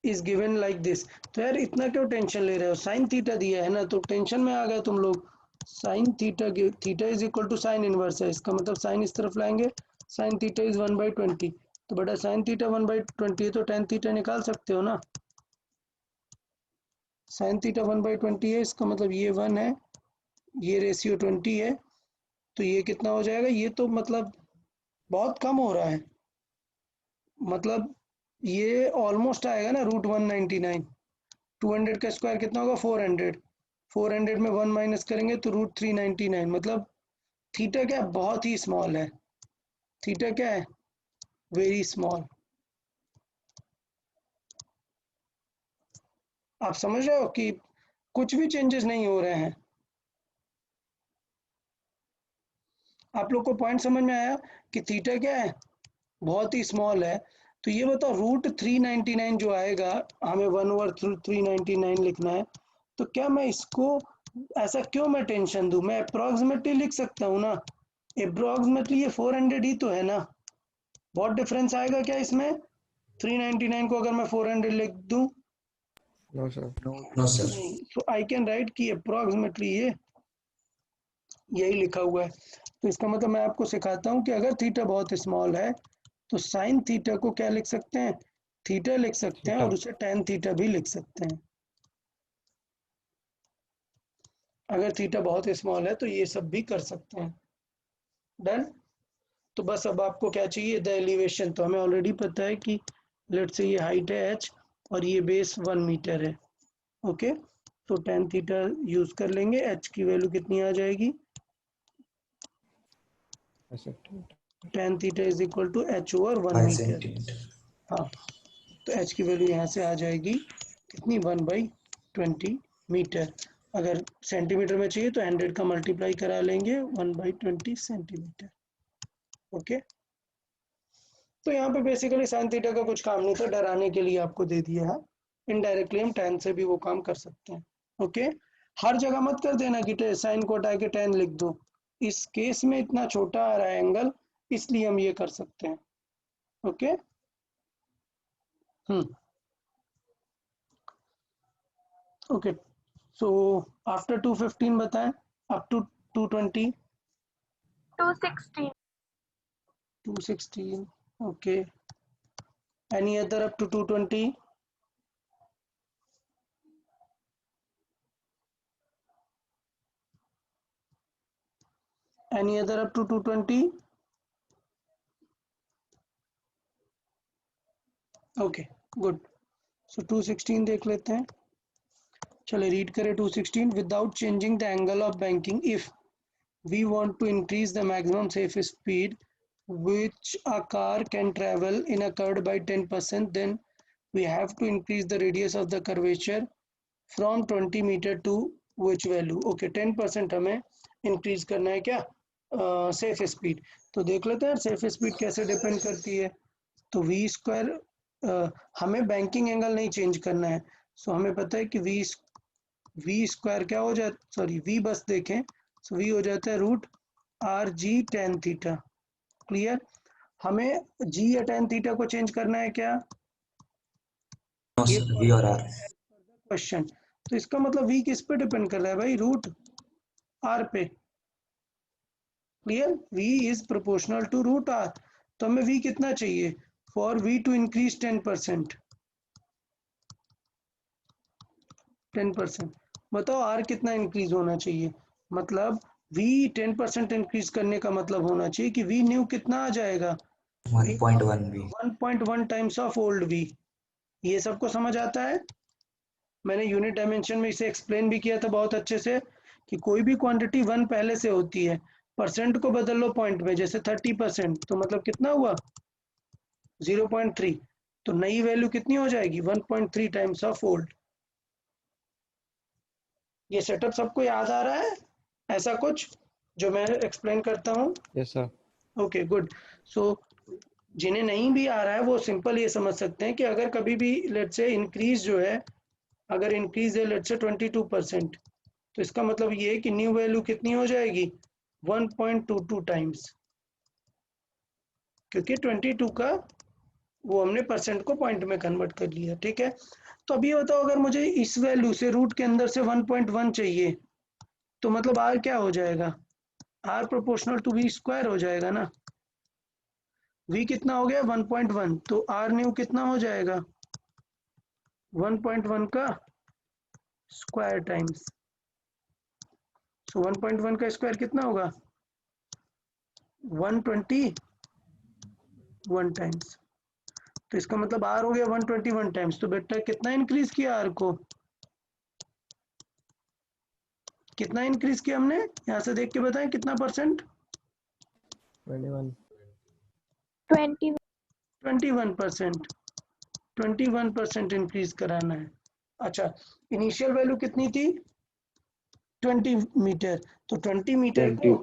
is given like this. तो यार इतना क्यों टेंशन ले रहे हो, साइन थीटा दिया है ना, तो टेंशन में आ गए तुम लोग। Sine theta, theta is equal to sine inverse है, इसका मतलब साइन इस तरफ लाएंगे, साइन थीटा इज 1/20, तो बेटा साइन थीटा 1/20 है, तो टेन थीटा निकाल सकते हो ना। साइन थीटा 1/20 है, इसका मतलब ये 1 है, ये रेशियो 20 है, तो ये कितना हो जाएगा, ये तो मतलब बहुत कम हो रहा है, मतलब ये ऑलमोस्ट आएगा ना √199। 200 का स्क्वायर कितना होगा 400, 400 में 1 माइनस करेंगे तो √399, मतलब थीटा क्या है, बहुत ही स्मॉल है, थीटा क्या है, वेरी स्मॉल। आप समझ रहे हो कि कुछ भी चेंजेस नहीं हो रहे हैं। आप लोग को पॉइंट समझ में आया कि थीटा क्या है, बहुत ही स्मॉल है। तो ये बताओ √399 जो आएगा, हमें 1/399 लिखना है, तो क्या मैं इसको ऐसा क्यों मैं टेंशन दूं, मैं अप्रोक्सीमेटली लिख सकता हूँ ना, अप्रोक्सीमेटली ये 400 ही तो है ना, बहुत डिफरेंस आएगा क्या इसमें, 399 को अगर मैं 400 लिख दूं, नो सर। No sir. नहीं, सो आई कैन राइट कि अप्रोक्सीमेटली ये यही लिखा हुआ है। तो इसका मतलब मैं आपको सिखाता हूँ कि अगर थीटा बहुत स्मॉल है तो साइन थीटा को क्या लिख सकते हैं, थीटा लिख सकते हैं, और उसे tan थीटा भी लिख सकते हैं। अगर थीटा बहुत स्मॉल है तो ये सब भी कर सकते हैं। डन। तो बस अब आपको क्या चाहिए, द एलिवेशन। तो हमें ऑलरेडी पता है कि लेट्स से ये हाइट है h और ये बेस 1 मीटर है। ओके, तो tan थीटा यूज कर लेंगे, h की वैल्यू कितनी आ जाएगी, tan theta is equal to h over 1 5 metre. Centimetre. हाँ, तो h की वैल्यू यहाँ से आ जाएगी कितनी, 1/20 मीटर। अगर सेंटीमीटर में चाहिए तो 100 का मल्टीप्लाई करा लेंगे, 1/20 सेंटीमीटर। ओके, तो यहाँ पे बेसिकली साइन थीटा का कुछ काम नहीं था, डराने के लिए आपको दे दिया है। इनडायरेक्टली हम tan से भी वो काम कर सकते हैं। ओके, हर जगह मत कर देना कि साइन को हटा के tan लिख दो, इस केस में इतना छोटा आ रहा है एंगल, इसलिए हम ये कर सकते हैं। ओके, ओके, सो आफ्टर 215 बताएं, up to 220। 216. 216, okay. Any other up to 220? Any other up to 220? Okay, good. So 216 देख लेते हैं। चले रीड करें 216। Without changing the angle of banking, if we want to increase the maximum safe speed which a car can travel in a curve by 10%, then we have to increase the radius of the curvature from 20 meter to which value? Okay, 10% हमें increase करना है क्या सेफ स्पीड। तो देख लेते हैं सेफ स्पीड कैसे डिपेंड करती है। तो v स्क्वायर, हमें बैंकिंग एंगल नहीं चेंज करना है, सो हमें पता है कि v स्क्वायर क्या हो जाता, सॉरी v बस देखें, सो v हो जाता है root r g tan theta. Clear, हमें g या tan थीटा को चेंज करना है क्या? नो ये सर, वी और आर। क्वेश्चन, तो इसका मतलब v किस पे डिपेंड कर रहा है भाई? रूट r पे। Clear, v is proportional to root r। तो हमें v कितना चाहिए? For v to increase 10%। 10%, बताओ r कितना इंक्रीज होना चाहिए? मतलब v 10% इंक्रीज करने का मतलब होना चाहिए कि v न्यू कितना आ जाएगा? 1.1 v. 1.1 times of old v। ये सबको समझ आता है? मैंने यूनिट डायमेंशन में इसे एक्सप्लेन भी किया था बहुत अच्छे से कि कोई भी क्वांटिटी 1 पहले से होती है, परसेंट को बदल लो पॉइंट में, जैसे 30%, तो मतलब कितना हुआ? 0.3। तो नई वैल्यू कितनी हो जाएगी? 1.3 टाइम्स ऑफ ओल्ड। ये सेटअप सबको याद आ रहा है? ऐसा कुछ जो मैं एक्सप्लेन करता हूँ? Yes sir. Okay, good. So जिन्हें नहीं भी आ रहा है वो सिंपल ये समझ सकते हैं कि अगर कभी भी लेट्स से इंक्रीज जो है, अगर इंक्रीज है लेट्स से 22%, तो इसका मतलब ये है कि न्यू वैल्यू कितनी हो जाएगी? 1.22 टाइम्स, क्योंकि 22 का वो हमने परसेंट को पॉइंट में कन्वर्ट कर लिया। ठीक है, तो अभी बताओ अगर मुझे इस वैल्यू से रूट के अंदर से 1.1 चाहिए, तो मतलब आर क्या हो जाएगा? R proportional to v square हो जाएगा ना। v कितना हो गया? 1.1, तो आर न्यू कितना हो जाएगा? 1.1 का स्क्वायर टाइम्स। सो 1.1 का स्क्वायर कितना होगा? 121 टाइम्स। तो इसका मतलब आर हो गया 121 टाइम्स। तो बेटा कितना इंक्रीज किया आर को? कितना इंक्रीज किया हमने? यहाँ से देख के बताएं कितना परसेंट? 21। 20. 21%। 21% इंक्रीज कराना है। अच्छा, इनिशियल वैल्यू कितनी थी? 20 मीटर। तो 20 मीटर को,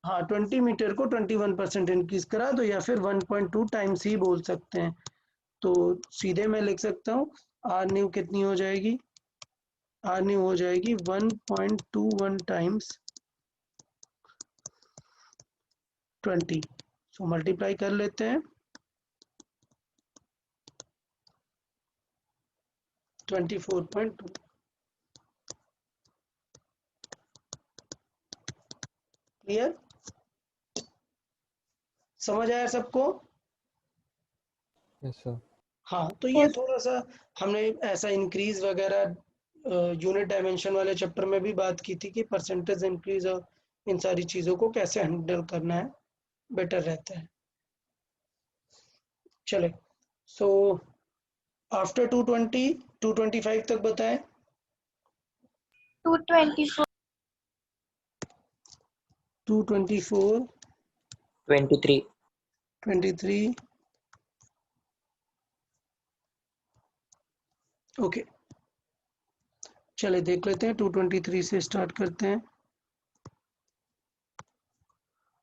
हाँ 20 मीटर को 21% इंक्रीज करा दो, या फिर 1.2 टाइम्स ही बोल सकते हैं। तो सीधे मैं लिख सकता हूँ आर न्यू कितनी हो जाएगी? आर न्यू हो जाएगी 1.21 टाइम्स 20। सो मल्टीप्लाई कर लेते हैं, 24.2। क्लियर, समझ आया सबको? Yes sir. हाँ, तो ये थोड़ा सा हमने ऐसा इंक्रीज वगैरह यूनिट डायमेंशन वाले चैप्टर में भी बात की थी कि परसेंटेज इंक्रीज और इन सारी चीज़ों को कैसे हैंडल करना है, बेटर रहता है। चले, सो आफ्टर 220 225 तक बताएं। 224. 224 23. 23। ओके, चले देख लेते हैं 223 से स्टार्ट करते हैं।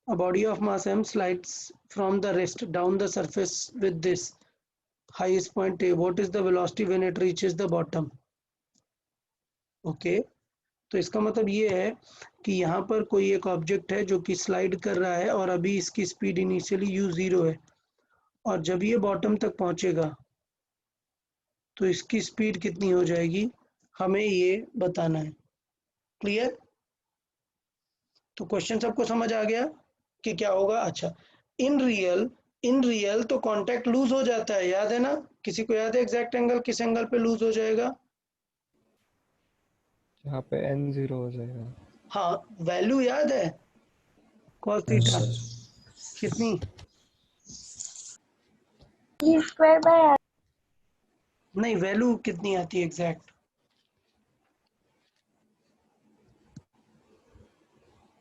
A body of mass m slides from the rest down the surface with this highest point a. What is the velocity when it reaches the bottom? Okay तो इसका मतलब ये है कि यहाँ पर कोई एक ऑब्जेक्ट है जो कि स्लाइड कर रहा है और अभी इसकी स्पीड इनिशियली u0 है और जब ये बॉटम तक पहुंचेगा तो इसकी स्पीड कितनी हो जाएगी, हमें ये बताना है। क्लियर? तो क्वेश्चन सबको समझ आ गया कि क्या होगा? अच्छा, इन रियल तो कांटेक्ट लूज हो जाता है, याद है ना? किसी को याद है एग्जैक्ट एंगल किस एंगल पे लूज हो जाएगा? जहाँ पे n0 हो जाएगा। हाँ, वैल्यू याद है cos थीटा कितनी? e² नहीं, वैल्यू कितनी आती है एग्जैक्ट?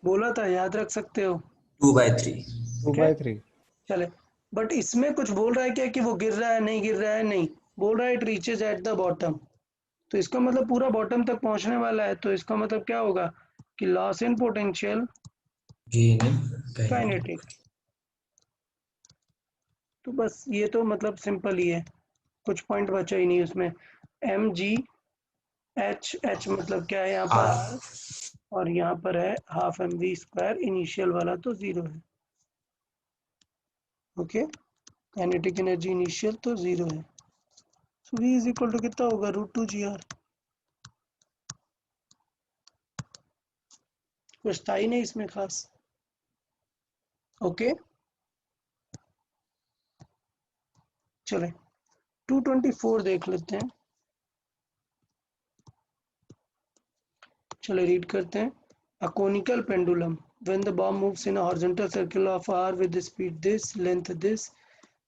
बोला था, याद रख सकते हो। 2/3 2/3। चले, बट इसमें कुछ बोल रहा है क्या कि वो गिर रहा है, नहीं गिर रहा है? नहीं बोल रहा है, it reaches at the bottom. तो इसका मतलब पूरा बॉटम तक पहुंचने वाला है, तो इसका मतलब क्या होगा कि loss in potential gain kinetic. तो बस ये तो मतलब सिंपल ही है, कुछ पॉइंट बचा ही नहीं उसमें। एम जी एच मतलब क्या है यहाँ पर हाफ आर, और यहाँ पर है half m we square, initial वाला तो 0 है। ओके, काइनेटिक एनर्जी इनिशियल तो 0 है। So v is equal to कितना होगा, √2 GR। कुछ था ही नहीं इसमें खास। ओके चले 224 देख लेते हैं। चले रीड करते हैं। A conical pendulum when the bomb moves in a horizontal circle of r with the speed this, length this,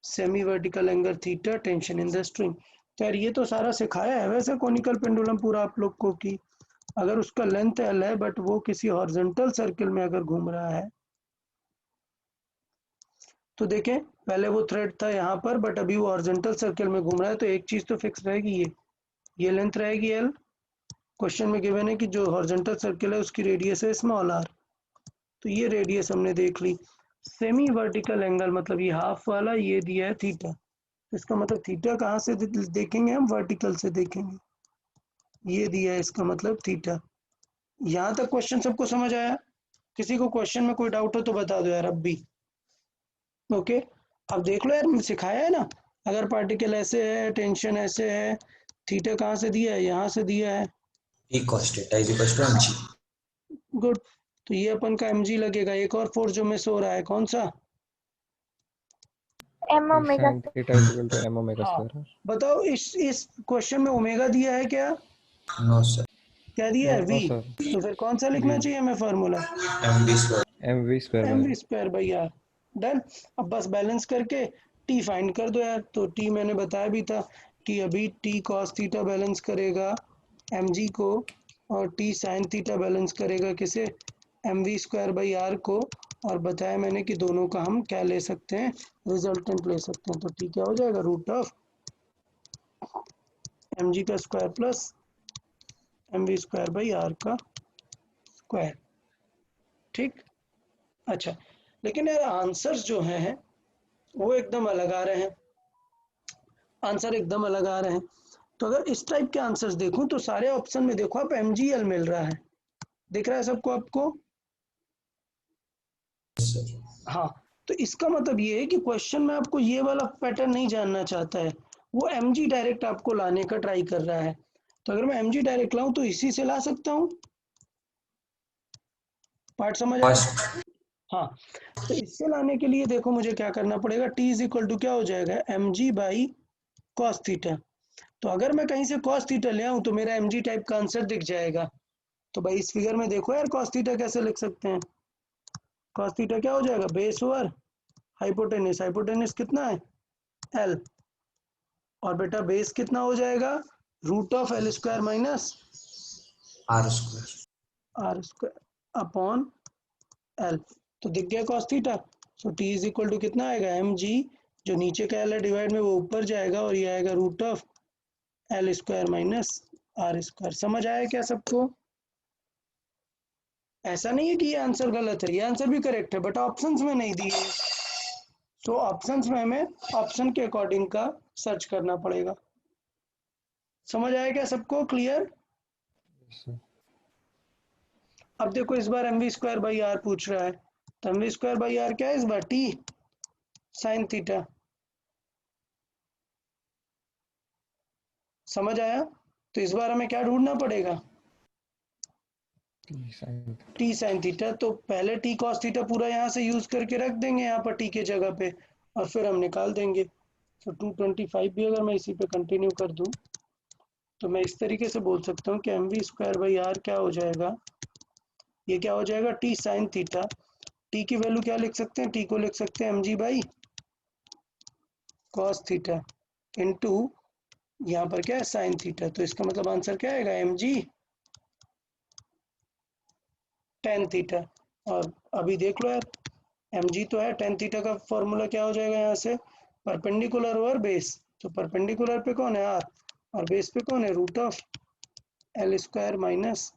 semi vertical angle theta, tension in the string। तो यार ये तो सारा सिखाया है वैसे कॉनिकल पेंडुलम पूरा आप लोग को, कि अगर उसका लेंथ l है बट वो किसी हॉरिजॉन्टल सर्किल में अगर घूम रहा है तो देखें, पहले वो थ्रेड था यहाँ पर बट अभी वो हॉरिजॉन्टल सर्किल में घूम रहा है, तो एक चीज तो फिक्स रहेगी, ये लेंथ रहेगी l। क्वेश्चन में गिवन है कि जो हॉरिजॉन्टल सर्किल है उसकी रेडियस है स्मॉल r, तो ये रेडियस हमने देख ली। सेमी वर्टिकल एंगल मतलब ये हाफ वाला, ये दिया है थीटा, इसका मतलब थीटा कहाँ से देखेंगे हम, वर्टिकल से देखेंगे, ये दिया है इसका मतलब थीटा। यहाँ तक क्वेश्चन सबको समझ आया? किसी को क्वेश्चन में कोई डाउट हो तो बता दो यार अब भी। ओके, अब देख लो यार, सिखाया है ना, अगर पार्टिकल ऐसे है, टेंशन ऐसे है, थीटा कहाँ से दिया है, यहाँ से दिया है। E cos theta is equals to mg। Good, तो ये अपन का mg लगेगा। एक और फोर्स जो मिस हो रहा है, कौन सा? m omega sin theta is equal to m omega हाँ, square। बताओ इस क्वेश्चन में ओमेगा दिया है क्या? नो सर, क्या दिया है? No we. सर, तो फिर कौन सा लिखना v चाहिए हमें formula? mv square. mv square m by v square by r. Done. अब बस बैलेंस करके टी फाइंड कर दो यार। तो टी मैंने बताया भी था कि अभी टी कॉस थीटा बैलेंस करेगा एम जी को, और टी साइन थीटा बैलेंस करेगा किसे, m we square by r को। और बताया मैंने कि दोनों का हम क्या ले सकते हैं, रिजल्टेंट ले सकते हैं। तो टी क्या हो जाएगा, रूट ऑफ एम जी का square plus m we square by r का स्क्वायर। ठीक, अच्छा, लेकिन यार आंसर्स जो हैं वो एकदम अलग आ रहे हैं, आंसर एकदम अलग आ रहे हैं। तो अगर इस टाइप के आंसर्स देखूं तो सारे ऑप्शन में देखो आप MGL मिल रहा है, दिख रहा है सबको आपको? हाँ, तो इसका मतलब ये है कि क्वेश्चन में आपको ये वाला पैटर्न नहीं जानना चाहता है, वो MG डायरेक्ट आपको लाने का ट्राई कर रहा है। तो अगर मैं MG डायरेक्ट लाऊं तो इसी से ला सकता हूँ। पार्ट समझ आया? फर्स्ट हाँ, तो इससे लाने के लिए देखो मुझे क्या करना पड़ेगा, T इज इक्वल टू क्या हो जाएगा, mg बाई कॉस थीटा। तो अगर मैं कहीं से कॉस थीटा ले आऊं तो मेरा mg टाइप का आंसर दिख जाएगा। तो भाई इस फिगर में देखो यार, कॉस थीटा कैसे लिख सकते हैं। कॉस थीटा क्या हो जाएगा, बेस ओवर हाइपोटेनिस, हाइपोटेनिस कितना है l, और बेटा बेस कितना हो जाएगा, root of l square minus r square. Are square upon l। तो दिख गया cos theta. So t is equal to कितना आएगा, mg, जो नीचे का l है डिवाइड में वो ऊपर जाएगा, और ये आएगा root of l square minus r square. समझ आया क्या सबको? ऐसा नहीं है कि ये आंसर गलत है, ये आंसर भी करेक्ट है, बट ऑप्शंस में नहीं दिए है। तो ऑप्शंस में हमें ऑप्शन के अकॉर्डिंग का सर्च करना पड़ेगा। समझ आया क्या सबको? क्लियर? अब देखो इस बार mv स्क्वायर बाई आर पूछ रहा है, तो mv स्क्वायर बाई आर क्या है इस बार? T sine theta. समझ आया? तो इस बार हमें क्या ढूंढना पड़ेगा? T sine theta. तो पहले टी कॉस थीटा पूरा यहाँ से यूज करके रख देंगे यहाँ पर टी के जगह पे, और फिर हम निकाल देंगे। तो 225 भी अगर मैं इसी पे कंटिन्यू कर दूं तो मैं इस तरीके से बोल सकता हूँ कि mv स्क्वायर बाई आर क्या हो जाएगा, ये क्या हो जाएगा? T sine theta. टी की वैल्यू क्या लिख सकते हैं? टी को लिख सकते हैं mg by cos theta into यहाँ पर क्या है? Sine theta. तो इसका मतलब आंसर क्या आएगा? mg tan theta. और अभी देख लो यार, mg तो है, टेन थीटा का फॉर्मूला क्या हो जाएगा यहाँ से? Perpendicular over base. तो परपेंडिकुलर पे कौन है? आर, और बेस पे कौन है? Root of l square minus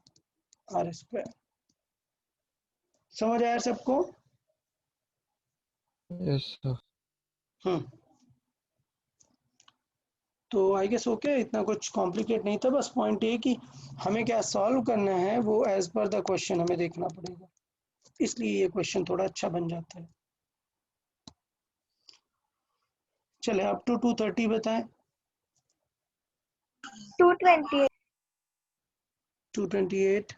r square. समझ आया सबको? Yes sir. तो आई गेस ओके, इतना कुछ कॉम्प्लिकेट नहीं था। बस पॉइंट ये कि हमें क्या सॉल्व करना है वो एज पर द क्वेश्चन हमें देखना पड़ेगा, इसलिए ये क्वेश्चन थोड़ा अच्छा बन जाता है। चले अप टू 230 बताएं। 228 228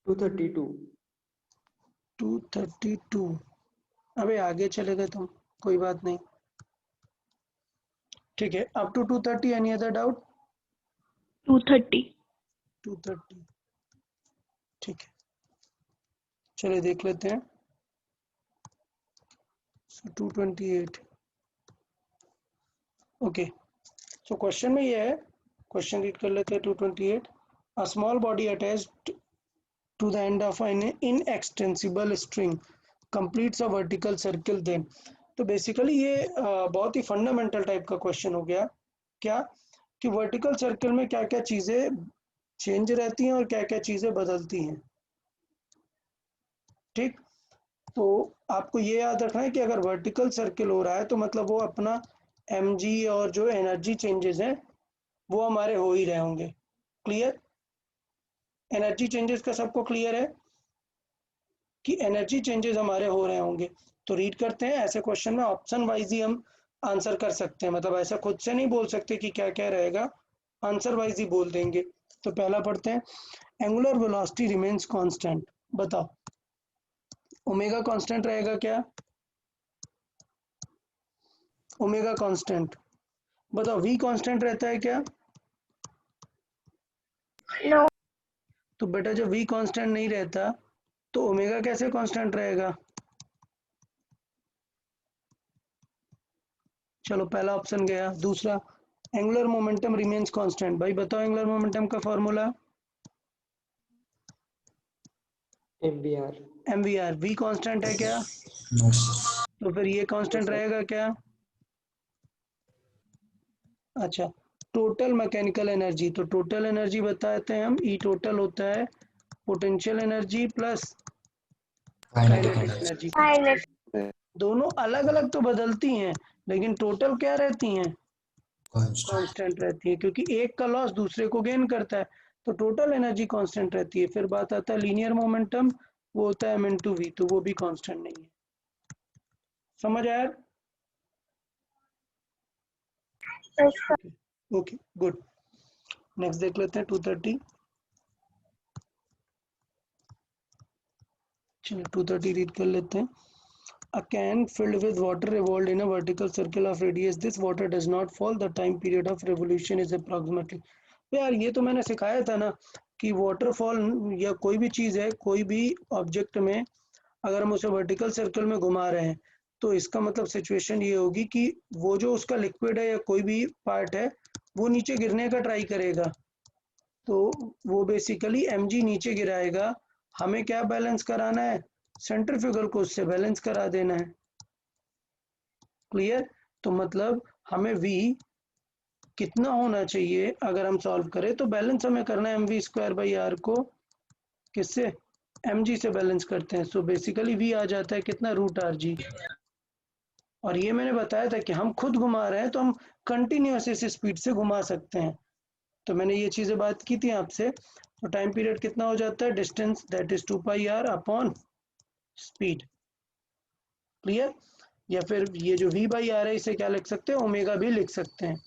232 232। अबे आगे चले गए तुम, कोई बात नहीं। ठीक है, up to 230। Any other doubt? 230 230 ठीक है, चलिए देख लेते हैं। 228 ओके। सो क्वेश्चन में ये है, क्वेश्चन रीड कर लेते हैं। 228 a small body attached to the end of an inextensible string completes a vertical circle then। तो बेसिकली ये बहुत ही फंडामेंटल टाइप का क्वेश्चन हो गया। क्या कि वर्टिकल सर्कल में क्या क्या चीजें चेंज रहती हैं और क्या क्या चीजें बदलती हैं। ठीक, तो आपको ये याद रखना है कि अगर वर्टिकल सर्कल हो रहा है तो मतलब वो अपना mg और जो एनर्जी चेंजेस हैं वो हमारे हो ही रहे होंगे। क्लियर? एनर्जी चेंजेस का सबको क्लियर है कि एनर्जी चेंजेस हमारे हो रहे होंगे। तो रीड करते हैं। ऐसे क्वेश्चन में ऑप्शन वाइज ही हम आंसर कर सकते हैं, मतलब ऐसा खुद से नहीं बोल सकते कि क्या क्या रहेगा, आंसर वाइज ही बोल देंगे। तो पहला पढ़ते हैं, एंगुलर वेलोसिटी रिमेन्स कांस्टेंट। बताओ ओमेगा कांस्टेंट रहेगा क्या? Omega constant. बताओ वी कांस्टेंट रहता है क्या? नो तो बेटा जब वी कांस्टेंट नहीं रहता तो ओमेगा कैसे कांस्टेंट रहेगा? चलो पहला ऑप्शन गया। दूसरा, एंगुलर मोमेंटम रिमेन्स कांस्टेंट। भाई बताओ एंगुलर मोमेंटम का formula? MVR mvr। V constant है क्या? No sir. तो फिर ये कांस्टेंट रहेगा क्या? अच्छा, टोटल मैकेनिकल एनर्जी। तो टोटल एनर्जी बताते हैं हम, ई टोटल होता है potential energy plus kinetic kinetic energy energy. दोनों अलग अलग तो बदलती हैं लेकिन टोटल क्या रहती हैं? कांस्टेंट। कांस्टेंट रहती है, क्योंकि एक का लॉस दूसरे को गेन करता है। तो टोटल एनर्जी कांस्टेंट रहती है। फिर बात आता है लीनियर मोमेंटम, वो होता है m/v, तो वो भी कांस्टेंट नहीं है। समझ आया? Okay good. नेक्स्ट देख लेते हैं 230। चलिए 230 रीड कर लेते हैं। A can filled with water revolved in a vertical circle of radius. This water does not fall. The time period of revolution is approximately। तो यार ये तो मैंने सिखाया था ना कि वाटरफॉल या कोई भी चीज़ है, कोई भी ऑब्जेक्ट में अगर हम उसे वर्टिकल सर्कल में घुमा रहे हैं तो इसका मतलब सिचुएशन ये होगी कि वो जो उसका लिक्विड है या कोई भी पार्ट है वो नीचे गिरने का ट्राई करेगा। तो वो बेसिकली mg नीचे गिराएगा। हमें क्या बैलेंस कराना है? सेंट्रीफ्यूगल को उससे बैलेंस करा देना है। क्लियर? तो मतलब हमें v कितना होना चाहिए अगर हम सॉल्व करें तो बैलेंस हमें करना है mv स्क्वायर बाई आर को किससे? mg से बैलेंस करते हैं। सो बेसिकली v आ जाता है कितना, रूट आर जी। और ये मैंने बताया था कि हम खुद घुमा रहे हैं तो हम कंटिन्यूस इस स्पीड से घुमा सकते हैं। तो मैंने ये चीज़ें बात की थी आपसे। तो टाइम पीरियड कितना हो जाता है, distance that is 2πr upon speed. Clear? या फिर ये जो v बाई आर है इसे क्या लिख सकते हैं, ओमेगा भी लिख सकते हैं।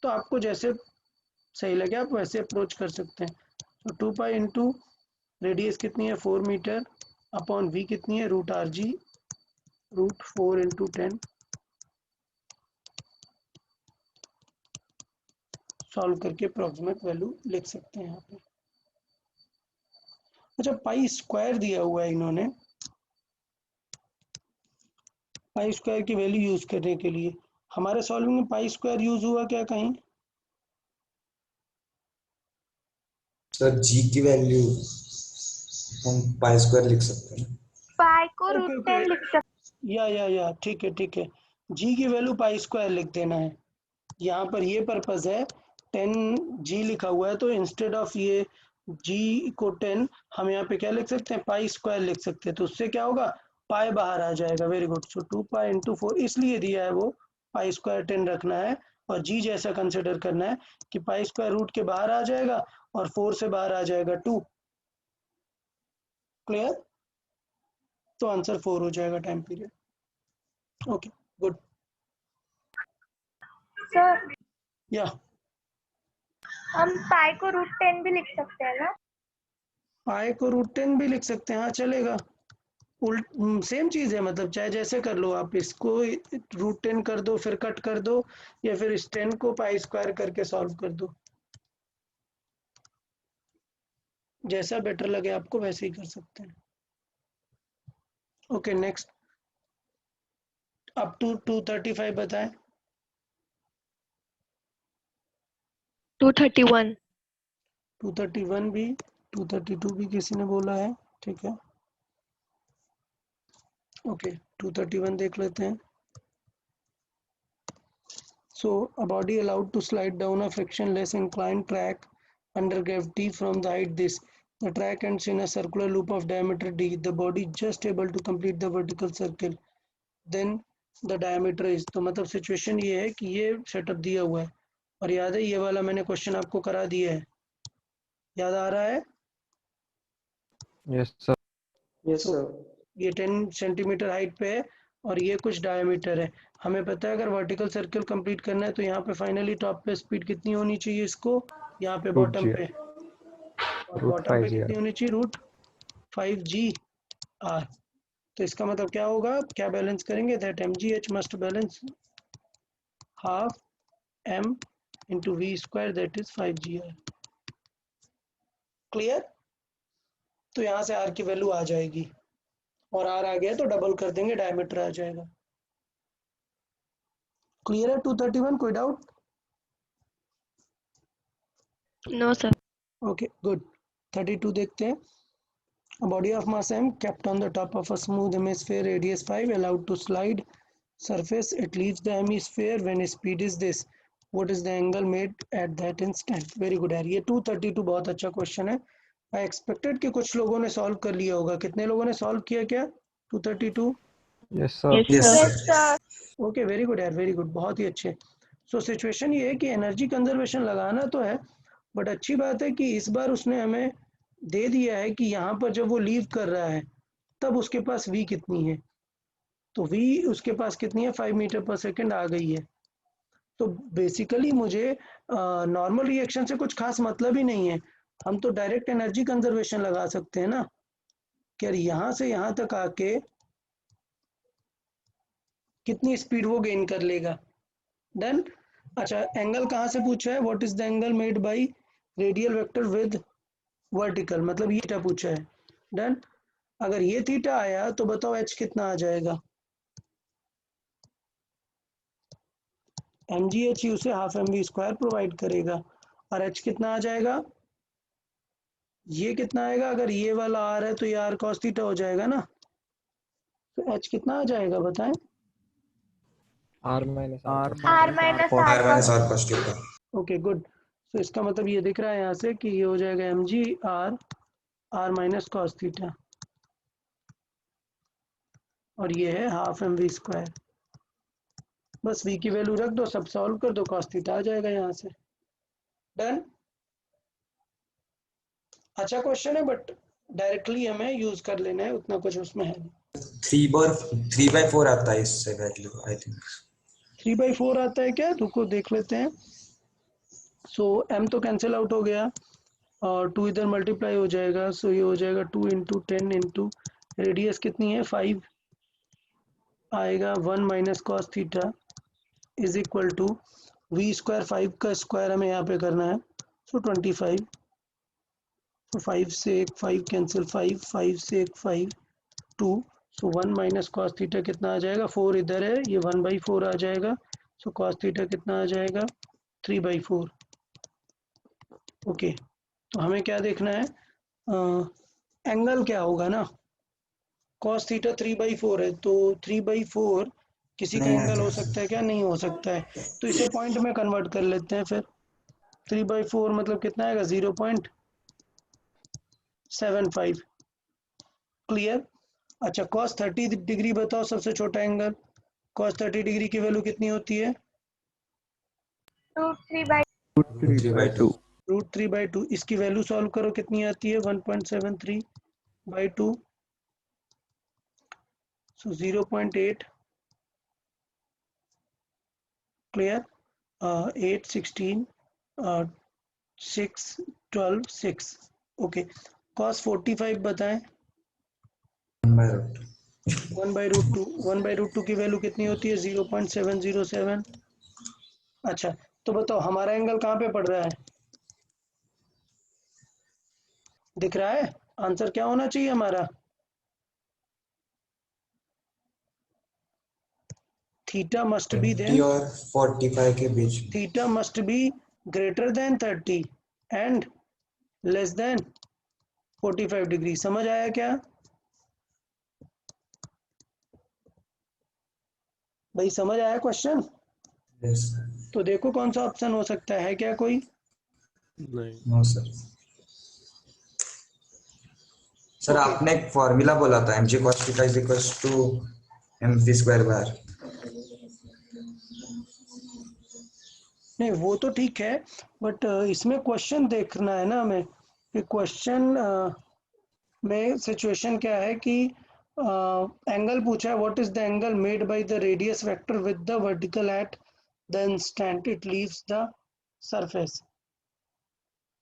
तो आपको जैसे सही लगे आप वैसे अप्रोच कर सकते हैं। तो 2π इंटू रेडियस कितनी है 4 मीटर अपॉन v कितनी है root r g, root 4 into 10। Solve करके अप्रोक्सीमेट वैल्यू लिख सकते हैं यहाँ पे। अच्छा, पाई स्क्वायर दिया हुआ है इन्होंने, पाई स्क्वायर की वैल्यू यूज करने के लिए। हमारे सॉल्विंग में पाई स्क्वायर यूज हुआ क्या कहीं? सर जी की वैल्यू हम पाई स्क्वायर लिख सकते हैं। पाई को ओके रूट ओके, 10 लिख सकते। या ठीक है ठीक है। जी की वैल्यू पाई स्क्वायर लिख देना है। यहाँ पर ये पर्पस है, 10g लिखा हुआ है तो इंस्टेड ऑफ ये g को 10 हम यहाँ पे क्या लिख सकते हैं, पाई स्क्वायर लिख सकते हैं। तो उससे क्या होगा, पाई बाहर आ जाएगा। Very good. सो 2π इंटू 4 इसलिए दिया है वो, पाई स्क्वायर 10 रखना है और g जैसा कंसिडर करना है कि पाई स्क्वायर रूट के बाहर आ जाएगा और 4 से बाहर आ जाएगा 2। क्लियर? तो आंसर 4 हो जाएगा time period. Okay good. Sir या हम पाई को रूट 10 भी लिख सकते हैं ना? पाई को रूट 10 भी लिख सकते हैं, हाँ चलेगा। उल्ट सेम चीज है, मतलब चाहे जैसे कर लो आप, इसको रूट 10 कर दो फिर कट कर दो, या फिर इस 10 को पाई स्क्वायर करके सॉल्व कर दो, जैसा बेटर लगे आपको वैसे ही कर सकते हैं। ओके नेक्स्ट, अप टू 235 बताएं। 231। 231 भी, 232 भी किसी ने बोला है, ठीक है। ओके 231 देख लेते हैं। So a body allowed to slide down a frictionless inclined track under gravity from the height this. The track ends in a circular loop of diameter d. The body just able to complete the vertical circle. Then the diameter is. तो मतलब सिचुएशन ये है कि ये सेटअप दिया हुआ है और याद है ये वाला मैंने क्वेश्चन आपको करा दिया है, याद आ रहा है? Yes sir. Yes, So sir. ये 10 सेंटीमीटर हाइट पे है और ये कुछ डायमीटर है। हमें पता है अगर वर्टिकल सर्कल कंप्लीट करना है तो यहाँ पे फाइनली टॉप पे स्पीड कितनी होनी चाहिए इसको, यहाँ पे रूट बॉटम जी पे, और रूट बॉटम पे 5 कितनी होनी चाहिए, रूट 5g/r। तो इसका मतलब क्या होगा, क्या बैलेंस करेंगे, that mgh must balance half m into v square that is 5g/r। Clear? तो यहाँ से r की वैल्यू आ जाएगी और r आ गया तो डबल कर देंगे, डायमीटर आ जाएगा। क्लियर है 231? कोई doubt? No sir. Okay good. 32 देखते हैं। A body of mass m kept on the top of a smooth hemisphere radius 5 allowed to slide surface. It leaves the hemisphere when speed is this. What is the angle made at that instant? Very good यार, ये 232 बहुत अच्छा क्वेश्चन है। I expected कि कुछ लोगों ने सॉल्व कर लिया होगा। कितने लोगों ने सॉल्व किया क्या 232? Yes sir. Yes, sir. Sir. Okay very good यार, वेरी गुड, बहुत ही अच्छे। सो सिचुएशन ये है कि एनर्जी कंजर्वेशन लगाना तो है, बट अच्छी बात है कि इस बार उसने हमें दे दिया है कि यहाँ पर जब वो लीव कर रहा है तब उसके पास v कितनी है। तो v उसके पास कितनी है, 5 मीटर पर सेकंड आ गई है। तो बेसिकली मुझे नॉर्मल रिएक्शन से कुछ खास मतलब ही नहीं है, हम तो डायरेक्ट एनर्जी कंजर्वेशन लगा सकते हैं ना, कि यार यहाँ से यहाँ तक आके कितनी स्पीड वो गेन कर लेगा। डन। अच्छा एंगल कहाँ से पूछा है, what is the angle made by radial vector with vertical, मतलब ये थीटा पूछा है। डन। अगर ये थीटा आया तो बताओ h कितना आ जाएगा, mgh यू से हाफ mv स्क्वायर प्रोवाइड करेगा और h कितना आ जाएगा, ये कितना आएगा, अगर ये वाला r है तो ये r cos थीटा हो जाएगा ना। तो h कितना आ जाएगा बताएं। R minus R minus R R minus cos। R cos theta. Okay good. तो इसका मतलब ये दिख रहा है यहाँ से कि ये हो जाएगा mg r r minus cos theta, और ये है हाफ एम वी स्क्वायर। बस v की वैल्यू रख दो, सब सॉल्व कर दो, कॉस थीटा आ जाएगा यहाँ से। डन। अच्छा क्वेश्चन है, बट डायरेक्टली हमें यूज कर लेना है, उतना कुछ उसमें है नहीं। 3/4 आता है इससे वैल्यू आई थिंक। 3/4 आता है क्या? रुको देख लेते हैं। सो m तो कैंसिल आउट हो गया और 2 इधर मल्टीप्लाई हो जाएगा, सो ये हो जाएगा 2 इंटू 10 इंटू रेडियस कितनी है 5 आएगा 1 minus cos theta is equal to v square, 5 का स्क्वायर हमें यहाँ पे करना है, सो 25। तो 5 से एक 5 कैंसिल, 5 से एक 5 2, सो 1 माइनस कॉस थीटा कितना आ जाएगा, 4 इधर है, ये 1/4 आ जाएगा, सो कॉस थीटा कितना आ जाएगा 3/4। ओके, तो हमें क्या देखना है, एंगल क्या होगा ना, कॉस थीटा 3/4 है, तो 3/4 किसी का नहीं एंगल आता। हो सकता है क्या? नहीं हो सकता है, तो इसे पॉइंट में कन्वर्ट कर लेते हैं फिर। 3/4 मतलब कितना आएगा 0.75। क्लियर। अच्छा, cos 30 डिग्री बताओ, सबसे छोटा एंगल। cos 30 डिग्री की वैल्यू कितनी होती है? √3/2 √3/2। इसकी वैल्यू सॉल्व करो, कितनी आती है 1.73/2, सो 0.8। क्लियर। 8 16 6 12 6। ओके, cos 45 बताएं। 1/√2 1/√2 की वैल्यू कितनी होती है 0.707। अच्छा, तो बताओ हमारा एंगल कहाँ पे पड़ रहा है, दिख रहा है? आंसर क्या होना चाहिए हमारा? थीटा मस्ट बी 20 देन, और 45 के बीच में। Theta must be greater than 30 and less than 45 degree. समझ आया क्या भाई? समझ आया क्वेश्चन? यस तो देखो कौन सा ऑप्शन हो सकता है क्या कोई? No sir. सर ओके, आपने एक फॉर्मूला बोला था mg cos theta is equal to mv square bar. नहीं वो तो ठीक है, बट इसमें क्वेश्चन देखना है ना हमें कि क्वेश्चन में सिचुएशन क्या है कि एंगल पूछा है, what is the angle made by the radius vector with the vertical at the instant it leaves the surface.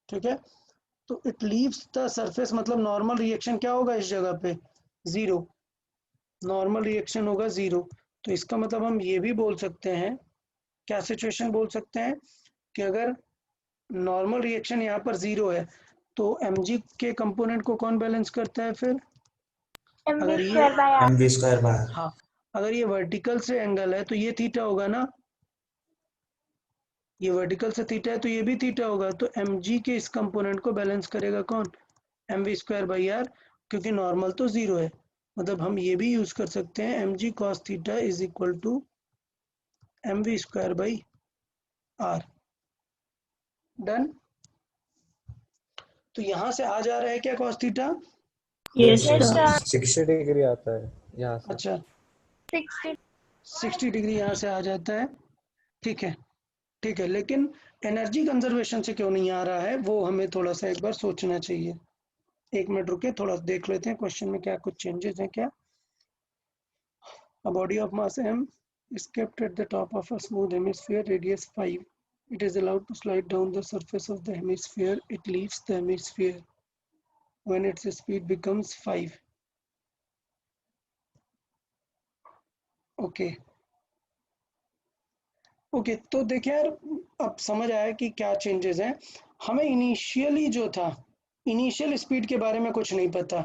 ठीक है, तो इट लीव्स द सरफेस मतलब नॉर्मल रिएक्शन क्या होगा इस जगह पे? जीरो। नॉर्मल रिएक्शन होगा जीरो। तो इसका मतलब हम ये भी बोल सकते हैं, क्या सिचुएशन बोल सकते हैं कि अगर नॉर्मल रिएक्शन यहाँ पर जीरो है तो mg के कंपोनेंट को कौन बैलेंस करता है फिर? अगर ये mv स्क्वायर बार। हाँ, अगर ये वर्टिकल से एंगल है तो ये थीटा होगा ना, ये वर्टिकल से थीटा है तो ये भी थीटा होगा, तो mg के इस कंपोनेंट को बैलेंस करेगा कौन? mv²/r, क्योंकि नॉर्मल तो जीरो है। मतलब हम ये भी यूज कर सकते हैं mg cos theta is equal to mv²/r। Done. तो यहाँ से आ जा रहा है क्या cos theta? Yes Yes, sir. sir. 60 degree आता है यहाँ से। अच्छा, 60. 60 डिग्री यहाँ से आ जाता है। ठीक है, ठीक है, लेकिन एनर्जी कंजर्वेशन से क्यों नहीं आ रहा है वो हमें थोड़ा सा एक बार सोचना चाहिए। एक मिनट रुके, थोड़ा देख लेते हैं क्वेश्चन में क्या कुछ चेंजेस हैं क्या। A body of mass m is kept at the top of a smooth hemisphere radius 5. It is allowed to slide down the surface of the hemisphere. It leaves the hemisphere when its speed becomes 5. Okay okay, तो देखिए यार, अब समझ आया कि क्या चेंजेस हैं। हमें इनिशियली जो था, इनिशियल स्पीड के बारे में कुछ नहीं पता।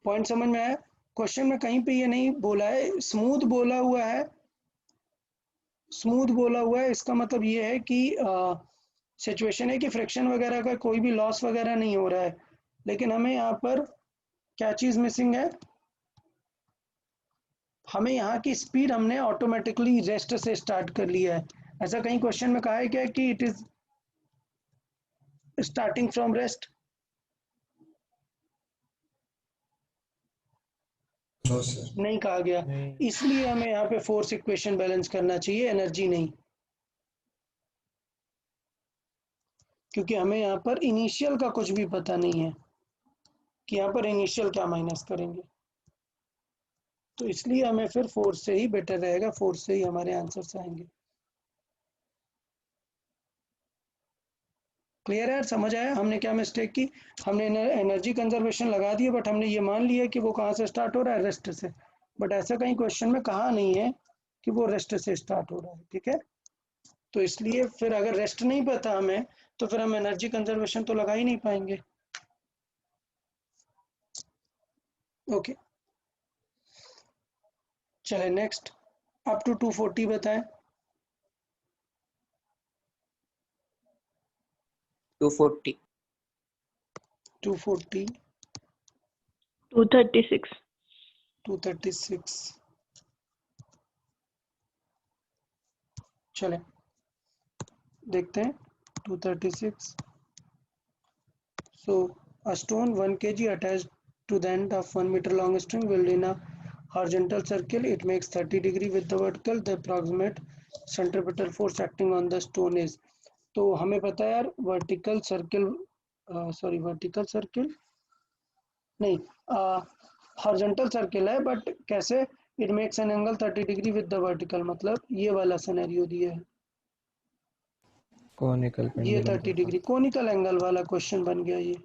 पॉइंट समझ में आया? क्वेश्चन में कहीं पे ये नहीं बोला है, स्मूथ बोला हुआ है। स्मूथ बोला हुआ है, इसका मतलब ये है कि सिचुएशन है कि फ्रिक्शन वगैरह का कोई भी लॉस वगैरह नहीं हो रहा है, लेकिन हमें यहाँ पर क्या चीज़ मिसिंग है? हमें यहाँ की स्पीड हमने ऑटोमेटिकली रेस्ट से स्टार्ट कर लिया है। ऐसा कहीं क्वेश्चन में कहा है क्या कि it is starting from rest? No sir. नहीं कहा गया, नहीं। इसलिए हमें यहाँ पे फोर्स इक्वेशन बैलेंस करना चाहिए, एनर्जी नहीं, क्योंकि हमें यहाँ पर इनिशियल का कुछ भी पता नहीं है कि यहाँ पर इनिशियल क्या माइनस करेंगे, तो इसलिए हमें फिर फोर्स से ही बेटर रहेगा, फोर्स से ही हमारे आंसर्स आएंगे। क्लियर है यार, समझ आया हमने क्या मिस्टेक की? हमने एनर्जी कंजर्वेशन लगा दिया, बट हमने ये मान लिया कि वो कहाँ से स्टार्ट हो रहा है, रेस्ट से, बट ऐसा कहीं क्वेश्चन में कहा नहीं है कि वो रेस्ट से स्टार्ट हो रहा है, ठीक है? तो इसलिए फिर अगर रेस्ट नहीं पता हमें, तो फिर हम एनर्जी कंजर्वेशन तो लगा ही नहीं पाएंगे। ओके, चले नेक्स्ट, अप टू 240 बताएं। 240, 240, 236, 236, चले देखते हैं 236। So a stone 1 kg attached to the end of 1 meter long string will in a horizontal circle. It makes 30 degree with the vertical. The approximate centripetal force acting on the stone is. तो हमें पता है यार vertical circle, sorry vertical circle नहीं, हॉरिजॉन्टल सर्किल है, बट कैसे? It makes an angle 30 degree with the vertical, मतलब ये वाला सिनेरियो दिया है, कॉनिकल ये पेंडुलम 30 डिग्री कोनिकल एंगल वाला क्वेश्चन बन गया ये।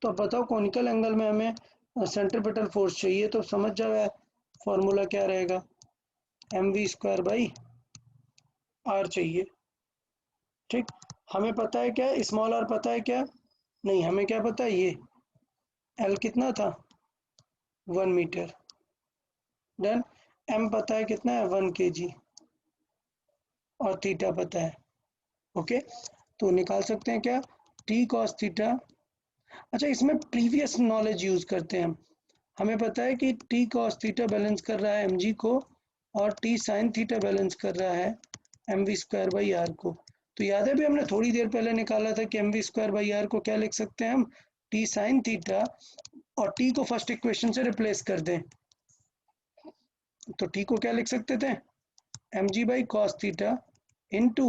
तो अब बताओ कोनिकल एंगल में हमें सेंट्रीपिटल फोर्स चाहिए, तो समझ जाओ यार फॉर्मूला क्या रहेगा, mv² बाई r चाहिए, ठीक? हमें पता है क्या, स्मॉल r पता है क्या? नहीं, हमें क्या पता है, ये l कितना था, 1 मीटर, देन m पता है कितना है, 1 kg, और थीटा पता है, ओके? तो निकाल सकते हैं क्या, t cos थीटा। अच्छा, इसमें प्रीवियस नॉलेज यूज करते हैं हम। हमें पता है कि t cos थीटा बैलेंस कर रहा है mg को, और t sin थीटा बैलेंस कर रहा है mv² बाई r को। तो याद है भी हमने थोड़ी देर पहले निकाला था कि mv² बाई r को क्या लिख सकते हैं हम, t sin थीटा, और t को फर्स्ट इक्वेशन से रिप्लेस कर दें, तो t को क्या लिख सकते थे, mg by cos theta into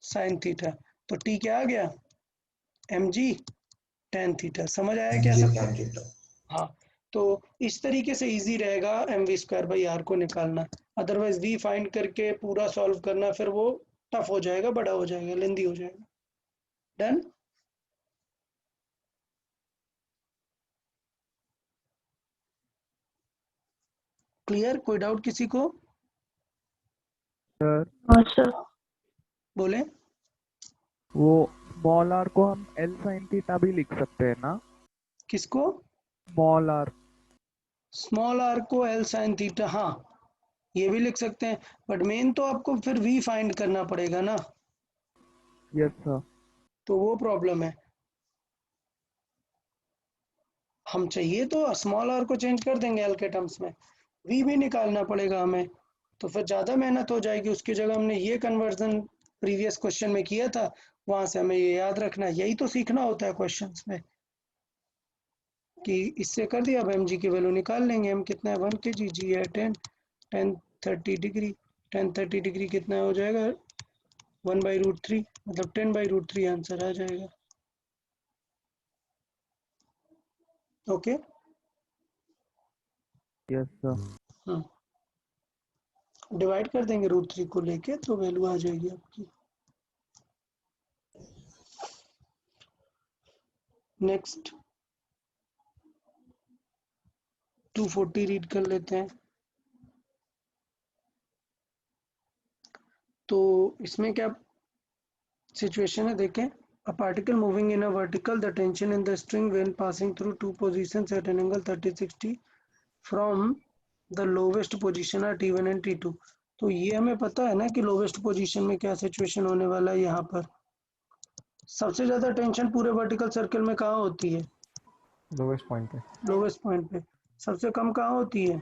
sine theta, तो t क्या आ गया, mg tan थीटा। समझ आया क्या जी सबको? tan theta. हाँ, तो इस तरीके से इजी रहेगा mv² बाई r को निकालना, अदरवाइज v फाइंड करके पूरा सॉल्व करना फिर वो टफ हो जाएगा, बड़ा हो जाएगा, लेंदी हो जाएगा। डन? क्लियर? कोई डाउट किसी को? सर हाँ सर, बोले। वो स्मॉल आर को हम एल साइन थीटा भी लिख सकते हैं ना? किसको? Small r. स्मॉल r को l sin थीटा, हाँ ये भी लिख सकते हैं, बट मेन तो आपको फिर v फाइंड करना पड़ेगा ना, यस सर। तो वो प्रॉब्लम है। हम चाहिए तो स्मॉल r को चेंज कर देंगे l के टर्म्स में, v भी निकालना पड़ेगा हमें, तो फिर ज़्यादा मेहनत हो जाएगी। उसकी जगह हमने ये कन्वर्जन प्रीवियस क्वेश्चन में किया था, वहां से हमें ये याद रखना है, यही तो सीखना होता है क्वेश्चंस में, कि इससे कर दिया, अब mg की वैल्यू निकाल लेंगे, m कितना है 1 kg, g है 10, tan 30 डिग्री, tan 30 डिग्री कितना हो जाएगा 1/√3, मतलब 10/√3 आंसर आ जाएगा। Okay, yes sir. डिवाइड कर देंगे √3 को लेके, तो वैल्यू आ जाएगी आपकी। नेक्स्ट 240 रीड कर लेते हैं। तो इसमें क्या सिचुएशन है देखें, a particle moving in a vertical, the tension in the string when passing through two positions at an angle 30-60 from the lowest position are T1 and T2। तो ये हमें पता है ना कि लोवेस्ट पोजीशन में क्या सिचुएशन होने वाला है। यहाँ पर सबसे ज्यादा टेंशन पूरे वर्टिकल सर्कल में कहाँ होती है, लोवेस्ट पॉइंट पे। लोवेस्ट पॉइंट पे। सबसे कम कहाँ होती है,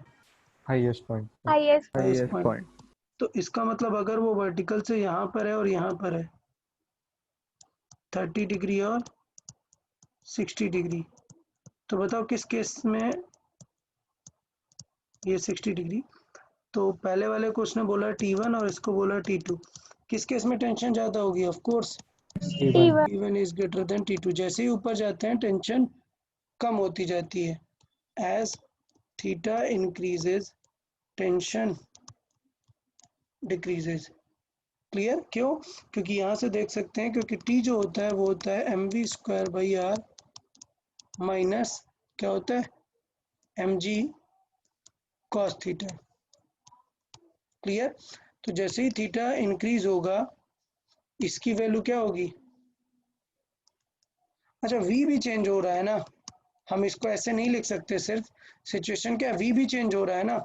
highest point. Highest. Highest highest point. Point. तो इसका मतलब अगर वो वर्टिकल से यहाँ पर है और यहाँ पर है, 30 डिग्री और 60 डिग्री। तो बताओ किस केस में ये 60 डिग्री, तो पहले वाले को उसने बोला T1 और इसको बोला T2, किस केस में टेंशन ज़्यादा होगी? Of course T1. T1 is greater than T2। जैसे ही ऊपर जाते हैं टेंशन कम होती जाती है। As theta increases tension decreases. Clear? क्यों? क्योंकि यहाँ से देख सकते हैं, क्योंकि T जो होता है वो होता है mv² r माइनस क्या होता है mg cos थीटा। क्लियर? तो जैसे ही थीटा इंक्रीज होगा इसकी वैल्यू क्या होगी? अच्छा, v भी चेंज हो रहा है ना, हम इसको ऐसे नहीं लिख सकते। सिर्फ सिचुएशन क्या, v भी चेंज हो रहा है ना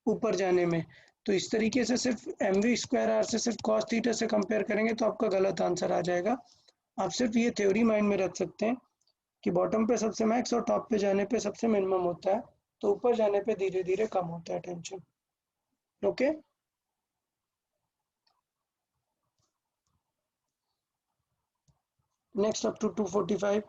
ऊपर जाने में। तो इस तरीके से सिर्फ mv² r से सिर्फ cos थीटा से कंपेयर करेंगे तो आपका गलत आंसर आ जाएगा। आप सिर्फ ये थ्योरी माइंड में रख सकते हैं कि बॉटम पे सबसे मैक्स और टॉप पे जाने पे सबसे मिनिमम होता है, तो ऊपर जाने पे धीरे धीरे कम होता है tension. Okay, next up to 245।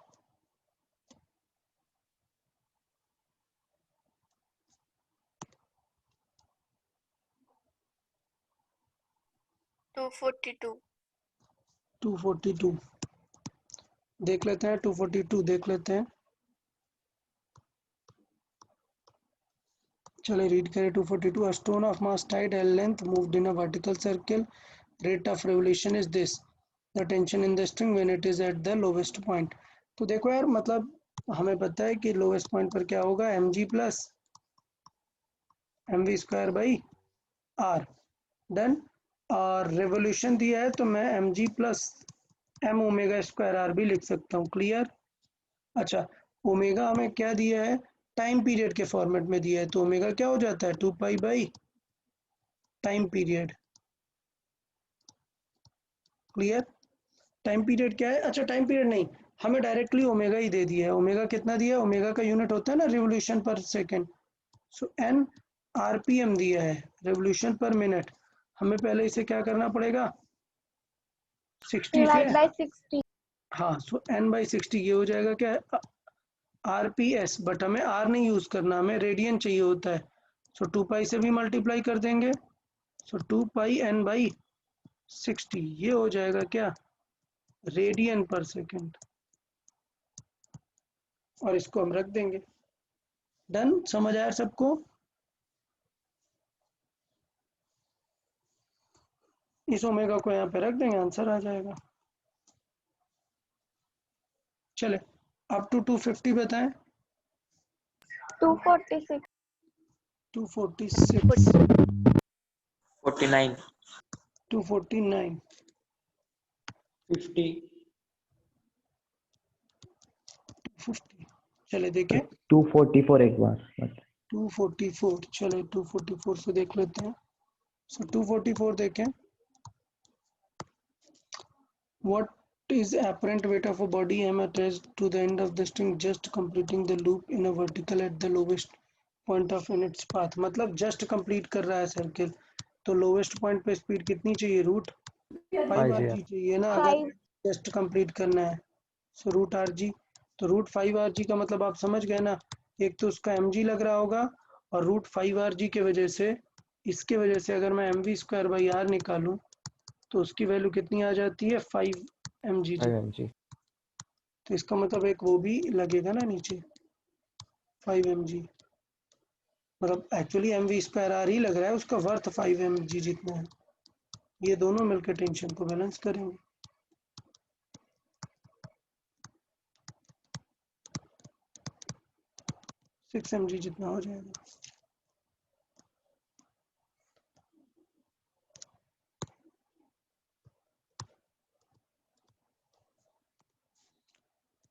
242 देख लेते हैं। 242 देख लेते हैं। चलिए रीड करें 242। A stone of mass tied L length moved in a vertical circle. Rate of revolution is this. The tension in the string when it is at the lowest point. तो देखो यार, मतलब हमें पता है कि लोवेस्ट पॉइंट पर क्या होगा, mg plus mv² by r. Done. और रेवोल्यूशन दिया है तो मैं mg प्लस m ओमेगा² r भी लिख सकता हूँ। क्लियर? अच्छा, ओमेगा हमें क्या दिया है, टाइम पीरियड के फॉर्मेट में दिया है, तो ओमेगा क्या हो जाता है 2 pi by time period. Clear? Time period क्या है? अच्छा, टाइम पीरियड नहीं, हमें डायरेक्टली ओमेगा ही दे दिया है। ओमेगा कितना दिया है? ओमेगा का यूनिट होता है ना रिवोल्यूशन पर सेकेंड, सो एन आरपीएम दिया है, रिवोल्यूशन पर मिनट। हमें पहले इसे क्या करना पड़ेगा, 60 से, Divide by 60. हाँ, सो एन बाई 60 ये हो जाएगा क्या, आरपीएस। बट हमें आर नहीं यूज करना, हमें रेडियन चाहिए होता है। सो 2 पाई से भी मल्टीप्लाई कर देंगे, सो 2 पाई एन बाई 60 ये हो जाएगा क्या, रेडियन पर सेकेंड। और इसको हम रख देंगे। डन? समझ आया सबको? इस ओमेगा को यहाँ पे रख देंगे, आंसर आ जाएगा। चले अब टू 250 बताएं। 246. 246, 49. 249, 50. 250। चले देखें 244 एक बार 244। चले 244 से देख लेते हैं। सो 244 देखें। What is apparent weight of a body m attached to the end of the string just completing the loop in a vertical at the lowest point of in its path। मतलब जस्ट कंप्लीट कर रहा है सर्किल, तो लोवेस्ट पॉइंट पे स्पीड कितनी चाहिए, रूट 5 RG चाहिए ना, अगर 5. जस्ट कंप्लीट करना है। सो रूट RG, तो रूट 5 RG का मतलब आप समझ गए ना, एक तो उसका mg लग रहा होगा, और रूट 5 RG के वजह से, इसके वजह से अगर मैं mv² बाई आर निकालूं तो उसकी वैल्यू कितनी आ जाती है, 5 mg। तो इसका मतलब एक वो भी लगेगा ना नीचे, 5 mg, मतलब एक्चुअली mv² r ही लग रहा है, उसका वर्थ 5 mg जितना है। ये दोनों मिलकर टेंशन को बैलेंस करेंगे। सिक्स mg जितना हो जाएगा।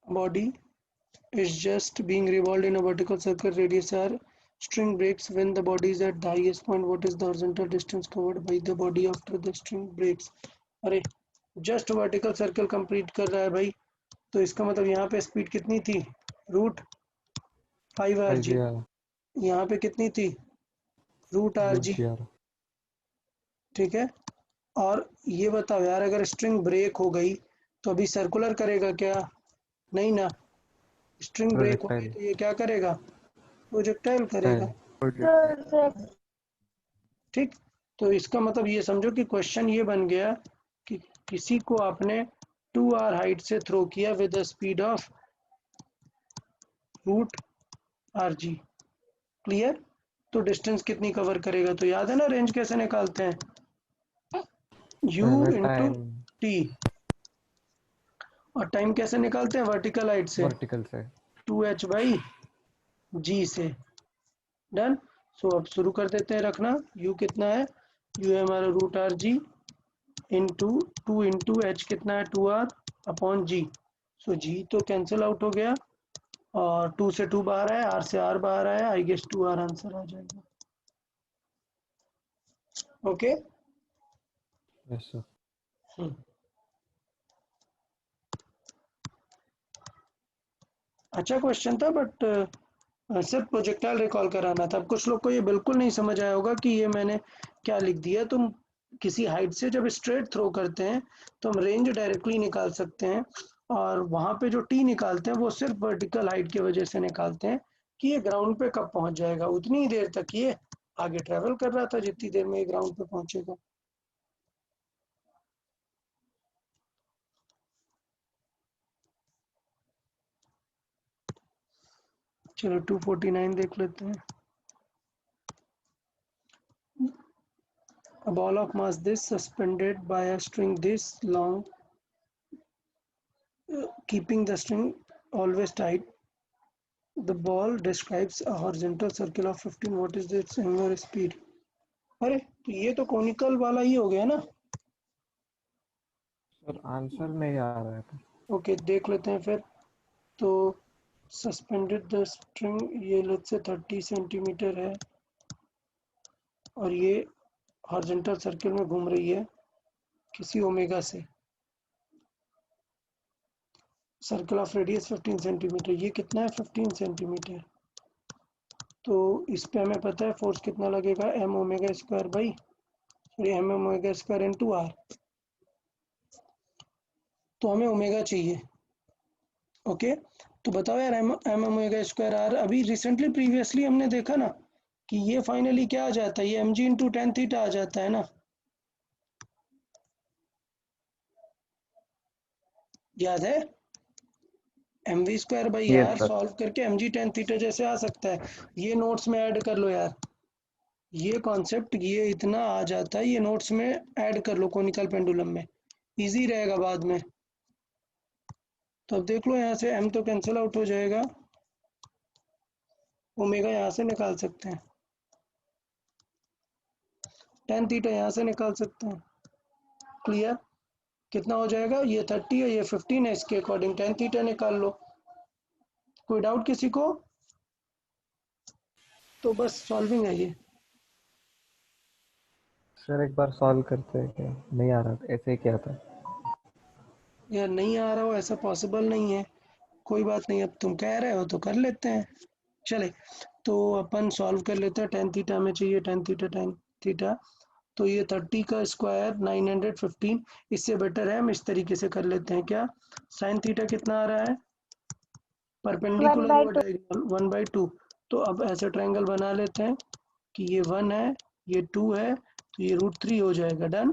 Body is just being revolved in a vertical circle, radius r. String breaks when the body is at the highest point. What is the horizontal distance covered by the body after the string breaks? अरे जस्ट वर्टिकल सर्कल कंप्लीट कर रहा है भाई, तो इसका मतलब यहाँ पे स्पीड कितनी थी, रूट 5 RG। यहाँ पे कितनी थी, रूट RG। ठीक है। और ये बताओ यार, अगर स्ट्रिंग ब्रेक हो गई तो अभी सर्कुलर करेगा क्या? नहीं ना, स्ट्रिंग ब्रेक होगी प्रोजेक्टाइल तो ये क्या करेगा? प्रोजेक्टाइल करेगा। ठीक, तो इसका मतलब ये समझो कि क्वेश्चन ये बन गया कि किसी को आपने 2r हाइट से थ्रो किया with the speed of root rg। Clear? तो डिस्टेंस कितनी कवर करेगा? तो याद है ना रेंज कैसे निकालते हैं? u into time T. और टाइम कैसे निकालते हैं? वर्टिकल हाइट से, वर्टिकल से 2h बाई जी से। डन। सो अब शुरू कर देते हैं रखना। u कितना है? u है हमारा root r g into 2 into h कितना है? 2r अपॉन जी। सो जी तो कैंसिल आउट हो गया और 2 से 2 बाहर आया, r से r बाहर आया। आई गेस 2r आंसर आ जाएगा। ओके। Yes sir. अच्छा क्वेश्चन था, बट सिर्फ प्रोजेक्टाइल रिकॉल कराना था। अब कुछ लोग को ये बिल्कुल नहीं समझ आया होगा कि ये मैंने क्या लिख दिया। तुम किसी हाइट से जब स्ट्रेट थ्रो करते हैं तो हम रेंज डायरेक्टली निकाल सकते हैं, और वहाँ पे जो टी निकालते हैं वो सिर्फ वर्टिकल हाइट की वजह से निकालते हैं कि ये ग्राउंड पे कब पहुंच जाएगा। उतनी ही देर तक ये आगे ट्रेवल कर रहा था जितनी देर में ये ग्राउंड पे पहुंचेगा। चलो 249 देख लेते हैं। A ball of mass this suspended by a string this long, keeping the string always tight. The ball describes a horizontal circle of 15. What is its angular speed? अरे तो ये तो कॉनिकल वाला ही हो गया ना। सर आंसर नहीं आ रहा है तो ओके देख लेते हैं फिर। तो सस्पेंडेड द स्ट्रिंग, ये लेट्स से 30 सेंटीमीटर है और ये हॉरिजॉन्टल सर्किल में घूम रही है किसी ओमेगा से। Circle of radius 15 centimetre. ये कितना है? 15 सेंटीमीटर। तो इस पे हमें पता है फोर्स कितना लगेगा? M omega square by, sorry m omega square into r. तो हमें ओमेगा चाहिए। ओके, तो बताओ यार एम ओमेगा स्क्वायर आर। अभी रिसेंटली प्रीवियसली हमने देखा ना कि ये फाइनली क्या आ जाता है? ये M G into tan theta आ जाता है ना। याद है? M we square by yes R sir. Solve करके एम जी टेन थीटा जैसे आ सकता है। ये नोट्स में ऐड कर लो यार, ये कॉन्सेप्ट ये इतना आ जाता है, ये नोट्स में ऐड कर लो कोनिकल पेंडुलम में, इजी रहेगा बाद में। तो अब देख लो यहाँ से m तो कैंसिल आउट हो जाएगा, ओमेगा यहाँ से निकाल सकते हैं, टेन थीटा यहाँ से निकाल सकते हैं। क्लियर? कितना हो जाएगा? ये 30 है, ये 15 है, इसके अकॉर्डिंग टेन थीटा निकाल लो। कोई डाउट किसी को? तो बस सॉल्विंग है ये। सर एक बार सॉल्व करते हैं क्या? नहीं आ रहा था, ऐसे ही क्या था। यार नहीं आ रहा हो ऐसा पॉसिबल नहीं है, कोई बात नहीं, अब तुम कह रहे हो तो कर लेते हैं। चले तो अपन सॉल्व कर लेते हैं। टेन थीटा हमें चाहिए, टेन थीटा। तो ये 30 का स्क्वायर 915। इससे बेटर है हम इस तरीके से कर लेते हैं क्या? साइन थीटा कितना आ रहा है? परपेंडिकुलर हुआ डायगोनल 1/2। तो अब ऐसे ट्रायंगल बना लेते हैं कि ये 1 है, ये 2 है, तो ये √3 हो जाएगा। डन।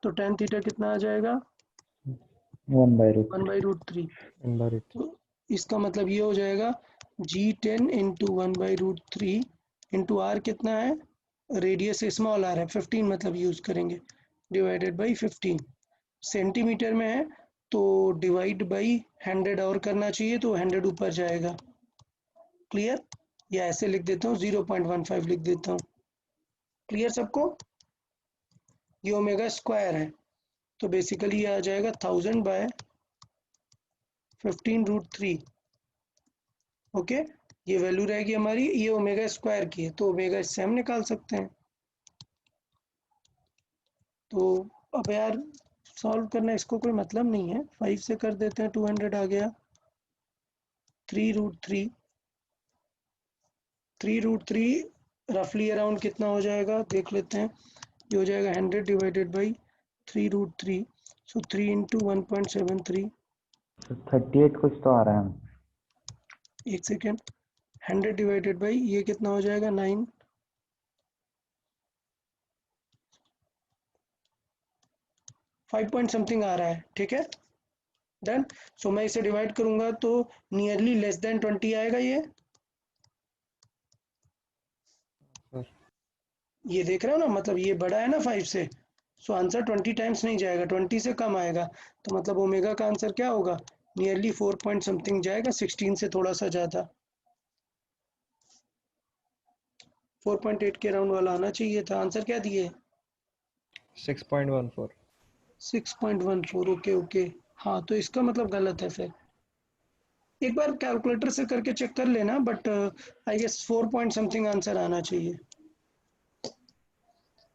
तो टेन थीटा कितना आ जाएगा? 1/√3। तो इसका मतलब ये हो जाएगा G10 इंटू 1/√3 इंटू आर कितना है? रेडियस स्मॉल आर है 15, मतलब यूज करेंगे, डिवाइडेड बाई 15। सेंटीमीटर में है तो डिवाइड बाई 100 और करना चाहिए, तो 100 ऊपर जाएगा। क्लियर? या ऐसे लिख देता हूँ 0.15 लिख देता हूँ। क्लियर सबको? ये ओमेगा स्क्वायर है तो बेसिकली ये आ जाएगा 1000/15√3। ओके, ये वैल्यू रहेगी हमारी, ये ओमेगा स्क्वायर की है तो ओमेगा इससे हम निकाल सकते हैं। तो अब यार सॉल्व करना इसको कोई मतलब नहीं है, 5 से कर देते हैं, 200 आ गया। 3√3 रफली अराउंड कितना हो जाएगा देख लेते हैं। ये हो जाएगा 100 डिवाइडेड बाई 3√3, so 3 into 1.73, 38 कुछ तो आ रहा है। एक सेकेंड, 100 डिवाइडेड बाई ये कितना हो जाएगा 9, 5 पॉइंट समथिंग आ रहा है, ठीक है डन। सो मैं इसे डिवाइड करूंगा तो नियरली लेस देन 20 आएगा ये देख रहे हो ना, मतलब ये बड़ा है ना 5 से, सो आंसर 20 टाइम्स नहीं जाएगा, 20 से कम आएगा, तो मतलब ओमेगा का आंसर क्या होगा, नियरली 4 पॉइंट समथिंग जाएगा, 16 से थोड़ा सा ज़्यादा, 4.8 के राउंड वाला आना चाहिए था। आंसर क्या दिए 6.14। 6.14, ओके ओके, हाँ तो इसका मतलब गलत है फिर, एक बार कैलकुलेटर से करके चेक कर लेना, but I guess 4 point something answer आना चाहिए।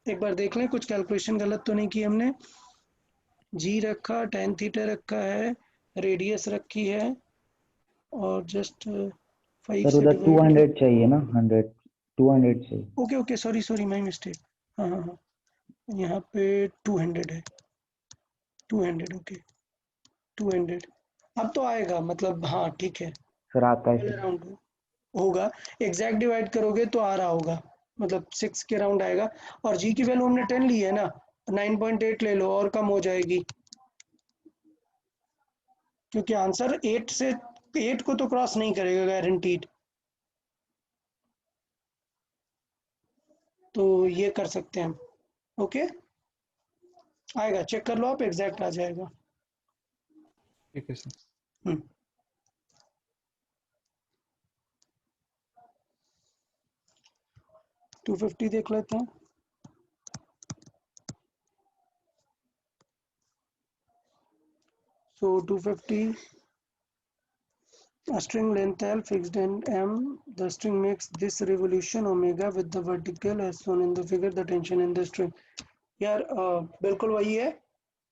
एक बार देख लें कुछ कैलकुलेशन गलत तो नहीं की हमने। जी रखा, tan थीटा रखा है, रेडियस रखी है, और जस्ट 5 सर से उधर डिवाइड 200 चाहिए ना, 200 चाहिए। Okay okay, sorry sorry, my mistake, हाँ हाँ हाँ, यहाँ पे 200 है, 200 ओके, 200 अब तो आएगा, मतलब हाँ ठीक है, सर आता है पहले सर। राउंड होगा, एग्जैक्ट डिवाइड करोगे तो आ रहा होगा, मतलब 6 के राउंड आएगा, और जी की वैल्यू हमने 10 ली है ना, 9.8 ले लो और कम हो जाएगी, क्योंकि आंसर 8 से 8 को तो क्रॉस नहीं करेगा गारंटीड, तो ये कर सकते हैं हम, ओके आएगा, चेक कर लो आप, एग्जैक्ट आ जाएगा। ठीक है सर। हम्म 250 देख लेते हैं। So 250, a string length L fixed in M. The string makes this revolution omega with the vertical as shown in the figure. The tension in the string. यार बिल्कुल वही है,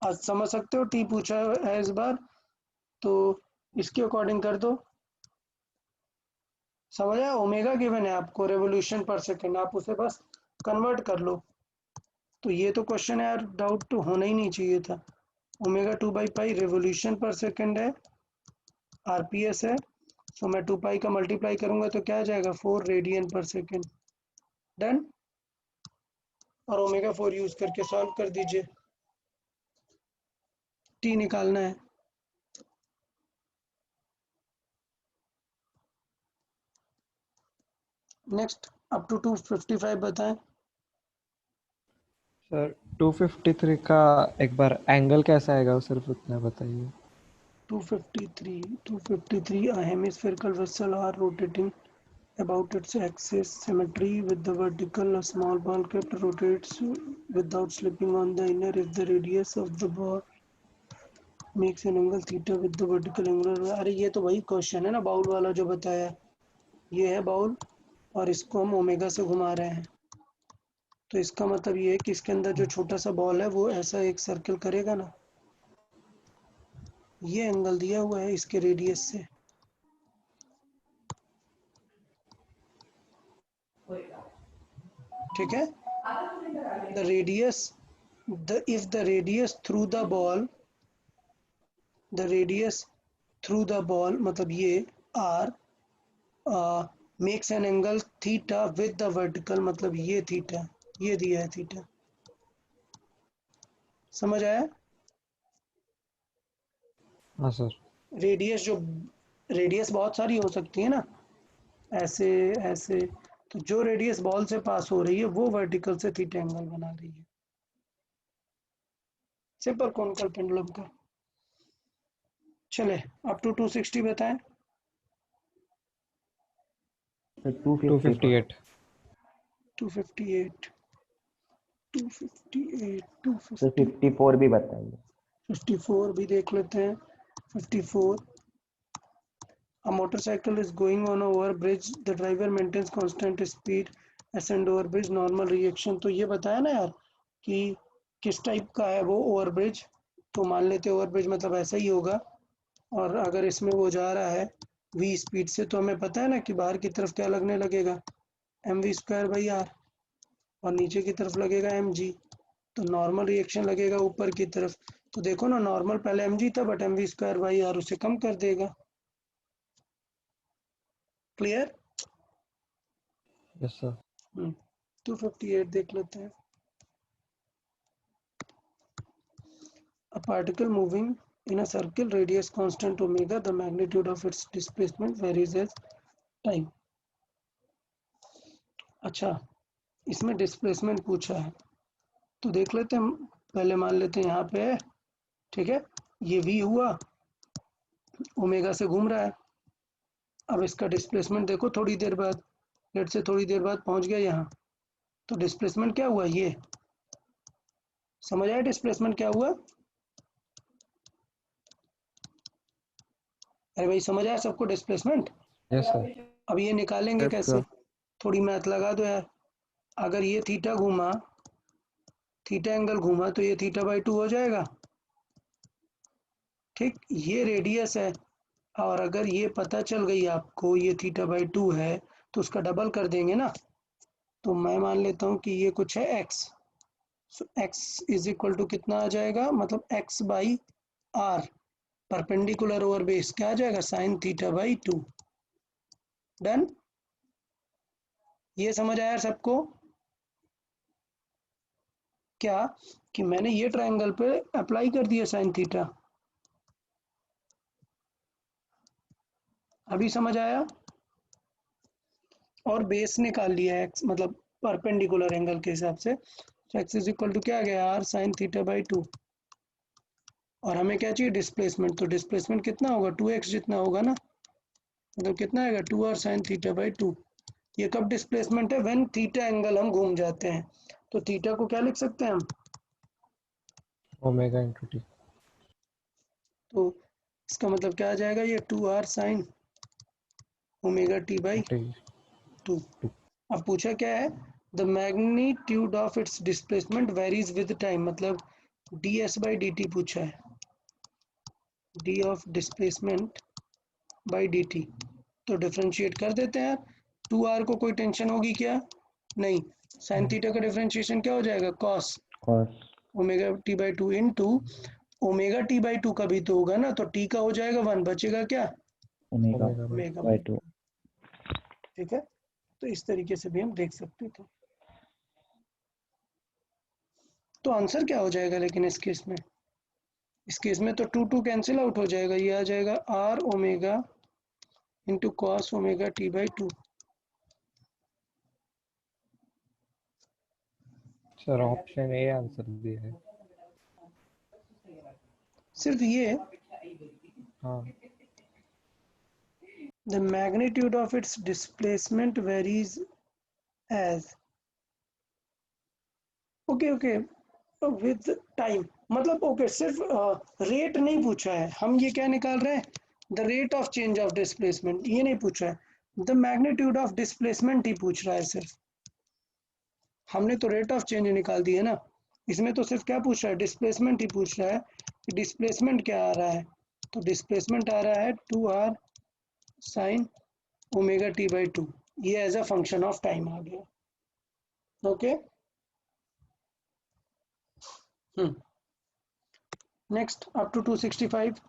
आज समझ सकते हो, टी पूछा है इस बार, तो इसके अकॉर्डिंग कर दो, समझ आया, ओमेगा गिवन है आपको रेवोल्यूशन पर सेकंड, आप उसे बस कन्वर्ट कर लो, तो ये तो क्वेश्चन है यार, डाउट तो होना ही नहीं चाहिए था। ओमेगा 2/पाई रेवोल्यूशन पर सेकंड है, आरपीएस है, सो मैं 2 पाई का मल्टीप्लाई करूंगा तो क्या आ जाएगा 4 रेडियन पर सेकेंड, डन, और ओमेगा 4 यूज करके सॉल्व कर दीजिए, टी निकालना है। नेक्स्ट अप टू 255 बताएं। सर 253 का एक बार एंगल कैसा आएगा, सिर्फ उतना बताइए। 253, a hemispherical vessel are rotating about its axis symmetry with the vertical, a small ball kept rotates without slipping on the inner if the radius of the ball makes an angle theta with the vertical angle। अरे ये तो वही क्वेश्चन है ना बाउल वाला जो बताया, ये है बाउल और इसको हम ओमेगा से घुमा रहे हैं, तो इसका मतलब ये है कि इसके अंदर जो छोटा सा बॉल है वो ऐसा एक सर्कल करेगा ना, ये एंगल दिया हुआ है इसके रेडियस से, ठीक है, the radius, if the radius through the ball, the radius through the ball मतलब ये r makes an angle theta with the vertical, मतलब ये थीटा, ये दिया है थीटा, समझ आया। हाँ सर। रेडियस जो, रेडियस बहुत सारी हो सकती है ना, ऐसे ऐसे, तो जो रेडियस बॉल से पास हो रही है वो वर्टिकल से थीटा एंगल बना रही है, सिंपल कॉनिकल पेंडुलम का। चले अप टू 260 बताएं। सर 258। 258, 258, सर 54 भी बताइए। 54 भी देख लेते हैं। 54, a motorcycle is going on a overbridge, the driver maintains constant speed, ascend over bridge, normal reaction। तो ये बताया ना यार कि किस टाइप का है वो ओवरब्रिज, तो मान लेते ओवरब्रिज मतलब ऐसा ही होगा, और अगर इसमें वो जा रहा है v स्पीड से, तो हमें पता है ना कि बाहर की तरफ क्या लगने लगेगा mv² बाई r, और नीचे की तरफ लगेगा mg, तो नॉर्मल रिएक्शन लगेगा ऊपर की तरफ। तो देखो ना, नॉर्मल पहले mg था बट mv²/r उसे कम कर देगा। क्लियर? Yes sir. 258 देख लेते हैं। A particle moving in a circle radius constant omega, the magnitude of its displacement varies as time. अच्छा, इसमें डिस्प्लेसमेंट पूछा है तो देख लेते हैं। पहले मान लेते हैं यहाँ पे है, ठीक है, ये v हुआ, ओमेगा से घूम रहा है। अब इसका डिस्प्लेसमेंट देखो थोड़ी देर बाद, लेट से थोड़ी देर बाद पहुंच गया यहाँ, तो डिस्प्लेसमेंट क्या हुआ, ये समझ आया डिस्प्लेसमेंट क्या हुआ? अरे भाई समझ आया सबको डिस्प्लेसमेंट? Yes sir. अब ये निकालेंगे Yes, कैसे? sir. थोड़ी मैथ लगा दो यार। अगर ये थीटा घूमा, थीटा एंगल घूमा, तो ये θ/2 हो जाएगा। ठीक, ये रेडियस है, और अगर ये पता चल गई आपको ये θ/2 है तो उसका डबल कर देंगे ना। तो मैं मान लेता हूँ कि ये कुछ है x, so x is equal to कितना आ जाएगा, मतलब x/r परपेंडिकुलर ओवर बेस क्या आ जाएगा, sin θ/2। डन? ये समझ आया सबको क्या कि मैंने ये ट्रायंगल पे अप्लाई कर दिया sin थीटा? अभी समझ आया? और बेस निकाल लिया x, मतलब परपेंडिकुलर एंगल के हिसाब से। तो x इज इक्वल टू क्या आ गया, r sin θ/2। और हमें क्या चाहिए, डिस्प्लेसमेंट। तो डिस्प्लेसमेंट कितना होगा, 2x जितना होगा ना, मतलब कितना आएगा, 2r sin θ/2। ये कब डिस्प्लेसमेंट है, व्हेन थीटा एंगल हम घूम जाते हैं। तो थीटा को क्या लिख सकते हैं हम, ओमेगा इंटू टी। तो इसका मतलब क्या आ जाएगा, ये 2r sin ओमेगा t/2। अब पूछा क्या है, the magnitude of its displacement varies with time, मतलब ds/dt पूछा है, d of displacement by dt। तो डिफरेंशिएट कर देते हैं। 2r को कोई टेंशन होगी क्या, नहीं। साइन थीटा का डिफरेंशिएशन क्या हो जाएगा, cos omega t/2 into omega t/2 का भी तो होगा ना, तो t का हो जाएगा 1, बचेगा क्या, ओमेगा बाई 2। ठीक है, तो इस तरीके से भी हम देख सकते थे। तो आंसर क्या हो जाएगा लेकिन इस केस में, इस केस में तो 2 कैंसिल आउट हो जाएगा, ये आ जाएगा r omega into cos omega t/2। Sir option A answer दिया है। सिर्फ ये, हाँ। the magnitude of its displacement varies as, okay with time, मतलब ओके सिर्फ रेट नहीं पूछा है, हम ये क्या निकाल रहे हैं, the rate of change of displacement, ये नहीं पूछा है, द मैग्नीट्यूड ऑफ डिस्प्लेसमेंट ही पूछ रहा है सिर्फ। हमने तो रेट ऑफ चेंज निकाल दी है ना, इसमें तो सिर्फ क्या पूछ रहा है, डिस्प्लेसमेंट ही पूछ रहा है कि डिस्प्लेसमेंट क्या आ रहा है। तो डिस्प्लेसमेंट आ रहा है 2r sin ओमेगा t/2, ये as a function of time आ गया। Okay, next up to 265।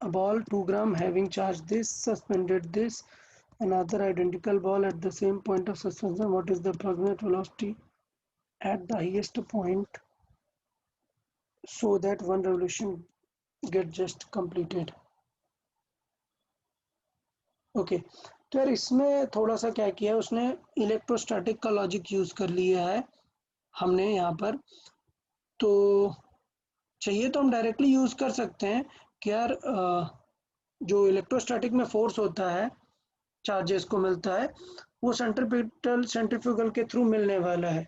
A ball 2 gram having charge this suspended this another identical ball at the same point of suspension. What is the approximate velocity at the highest point so that one revolution get just completed? Okay, तो यार इसमें थोड़ा सा क्या किया है उसने, इलेक्ट्रोस्टैटिक का लॉजिक यूज कर लिया है हमने यहाँ पर। तो चाहिए तो हम डायरेक्टली यूज कर सकते हैं कि यार जो इलेक्ट्रोस्टैटिक में फोर्स होता है, चार्जेस को मिलता है, वो सेंट्रीफ्यूगल के थ्रू मिलने वाला है।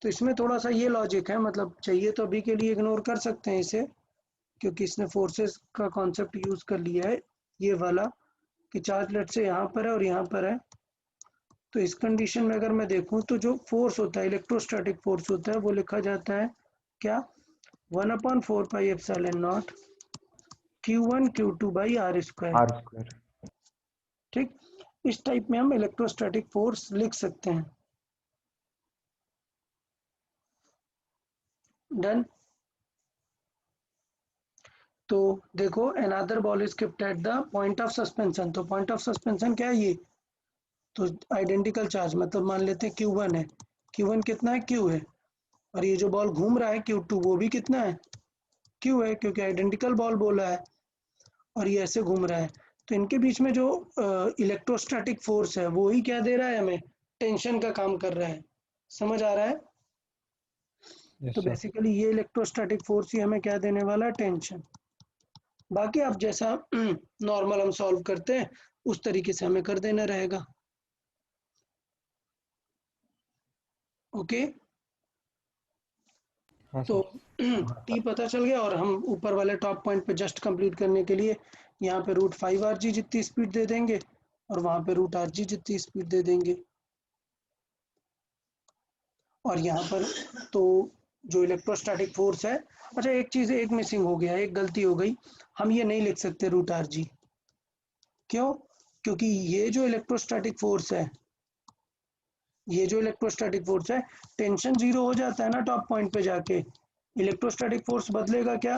तो इसमें थोड़ा सा ये लॉजिक है, मतलब चाहिए तो अभी के लिए इग्नोर कर सकते हैं इसे, क्योंकि इसने फोर्सेस का कॉन्सेप्ट यूज कर लिया है ये वाला, कि चार्ज लेट से यहाँ पर है और यहाँ पर है, तो इस कंडीशन में अगर मैं देखूं तो जो फोर्स होता है, इलेक्ट्रोस्टैटिक फोर्स होता है, वो लिखा जाता है क्या, 1/4 pi epsilon naught Q1 Q2 by R square. Are square. ठीक, इस टाइप में हम इलेक्ट्रोस्टैटिक फोर्स लिख सकते हैं। डन। तो देखो, another ball is kept at the point of suspension. तो पॉइंट ऑफ सस्पेंशन क्या है ये, तो आइडेंटिकल चार्ज, मतलब मान लेते हैं Q1 है, Q1 कितना है, Q है, और ये जो बॉल घूम रहा है Q2 वो भी कितना है, Q है, क्योंकि आइडेंटिकल बॉल बोला है, और ये ऐसे घूम रहा है। तो इनके बीच में जो इलेक्ट्रोस्टैटिक फोर्स है वो ही क्या दे रहा है हमें, टेंशन का काम कर रहा है। समझ आ रहा है? यस तो सर। बेसिकली ये इलेक्ट्रोस्टैटिक फोर्स ही हमें क्या देने वाला है, टेंशन। बाकी आप जैसा नॉर्मल हम सॉल्व करते हैं उस तरीके से हमें कर देना रहेगा। ओके, हाँ तो सर। टी पता चल गया, और हम ऊपर वाले टॉप पॉइंट पे जस्ट कंप्लीट करने के लिए यहाँ पे √5 RG जितनी स्पीड दे देंगे, और वहां पे √RG जितनी स्पीड दे देंगे। और यहाँ पर तो जो इलेक्ट्रोस्टैटिक फोर्स है, अच्छा एक चीज एक मिसिंग हो गया, एक गलती हो गई, हम ये नहीं लिख सकते √RG। क्यों? क्योंकि ये जो इलेक्ट्रोस्टैटिक फोर्स है, ये जो इलेक्ट्रोस्टैटिक फोर्स है, टेंशन 0 हो जाता है ना टॉप पॉइंट पे जाके, इलेक्ट्रोस्टैटिक फोर्स बदलेगा क्या,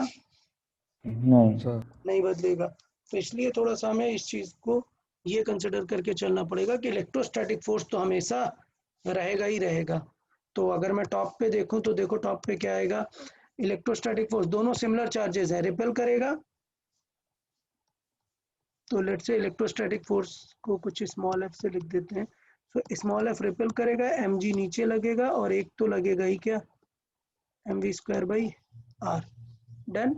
नहीं। सर नहीं बदलेगा। तो इसलिए थोड़ा सा हमें इस चीज को ये कंसिडर करके चलना पड़ेगा कि इलेक्ट्रोस्टैटिक फोर्स तो हमेशा रहेगा ही रहेगा। तो अगर मैं टॉप पे देखूं तो देखो टॉप पे क्या आएगा, इलेक्ट्रोस्टैटिक फोर्स, दोनों सिमिलर चार्जेस है, रिपेल करेगा। तो लेट्स से इलेक्ट्रोस्टैटिक फोर्स को कुछ स्मॉल एफ से लिख देते हैं। तो स्मॉल एफ रिपेल करेगा, mg नीचे लगेगा, और एक तो लगेगा ही क्या, mv²/r। डन।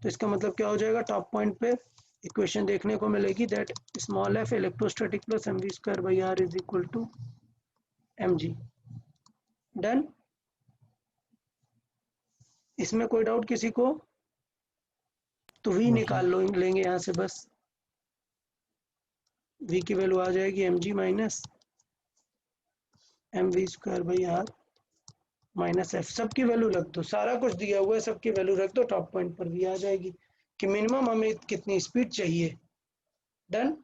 तो इसका मतलब क्या हो जाएगा, टॉप पॉइंट पे इक्वेशन देखने को मिलेगी that small f electrostatic plus mv²/r is equal to mg। Done. इसमें कोई डाउट किसी को? तो v नो निकाल लो लेंगे यहाँ से, बस v की वैल्यू आ जाएगी mg minus mv²/r minus F. सबकी वैल्यू रख दो, सारा कुछ दिया हुआ है, सबकी वैल्यू रख दो, टॉप पॉइंट पर भी आ जाएगी कि मिनिमम हमें कितनी स्पीड चाहिए। डन।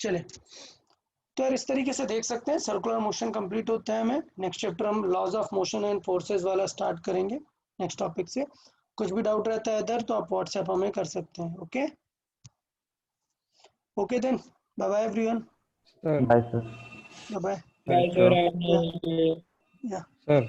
चले, तो यार इस तरीके से देख सकते हैं सर्कुलर मोशन कंप्लीट होता है। हमें नेक्स्ट चैप्टर हम laws of motion and forces वाला स्टार्ट करेंगे नेक्स्ट टॉपिक से। कुछ भी डाउट रहता है इधर तो आप व्हाट्सएप हमें कर सकते हैं। Okay okay then, bye bye everyone, sir. Bye sir. Bye bye. Thank you या सर।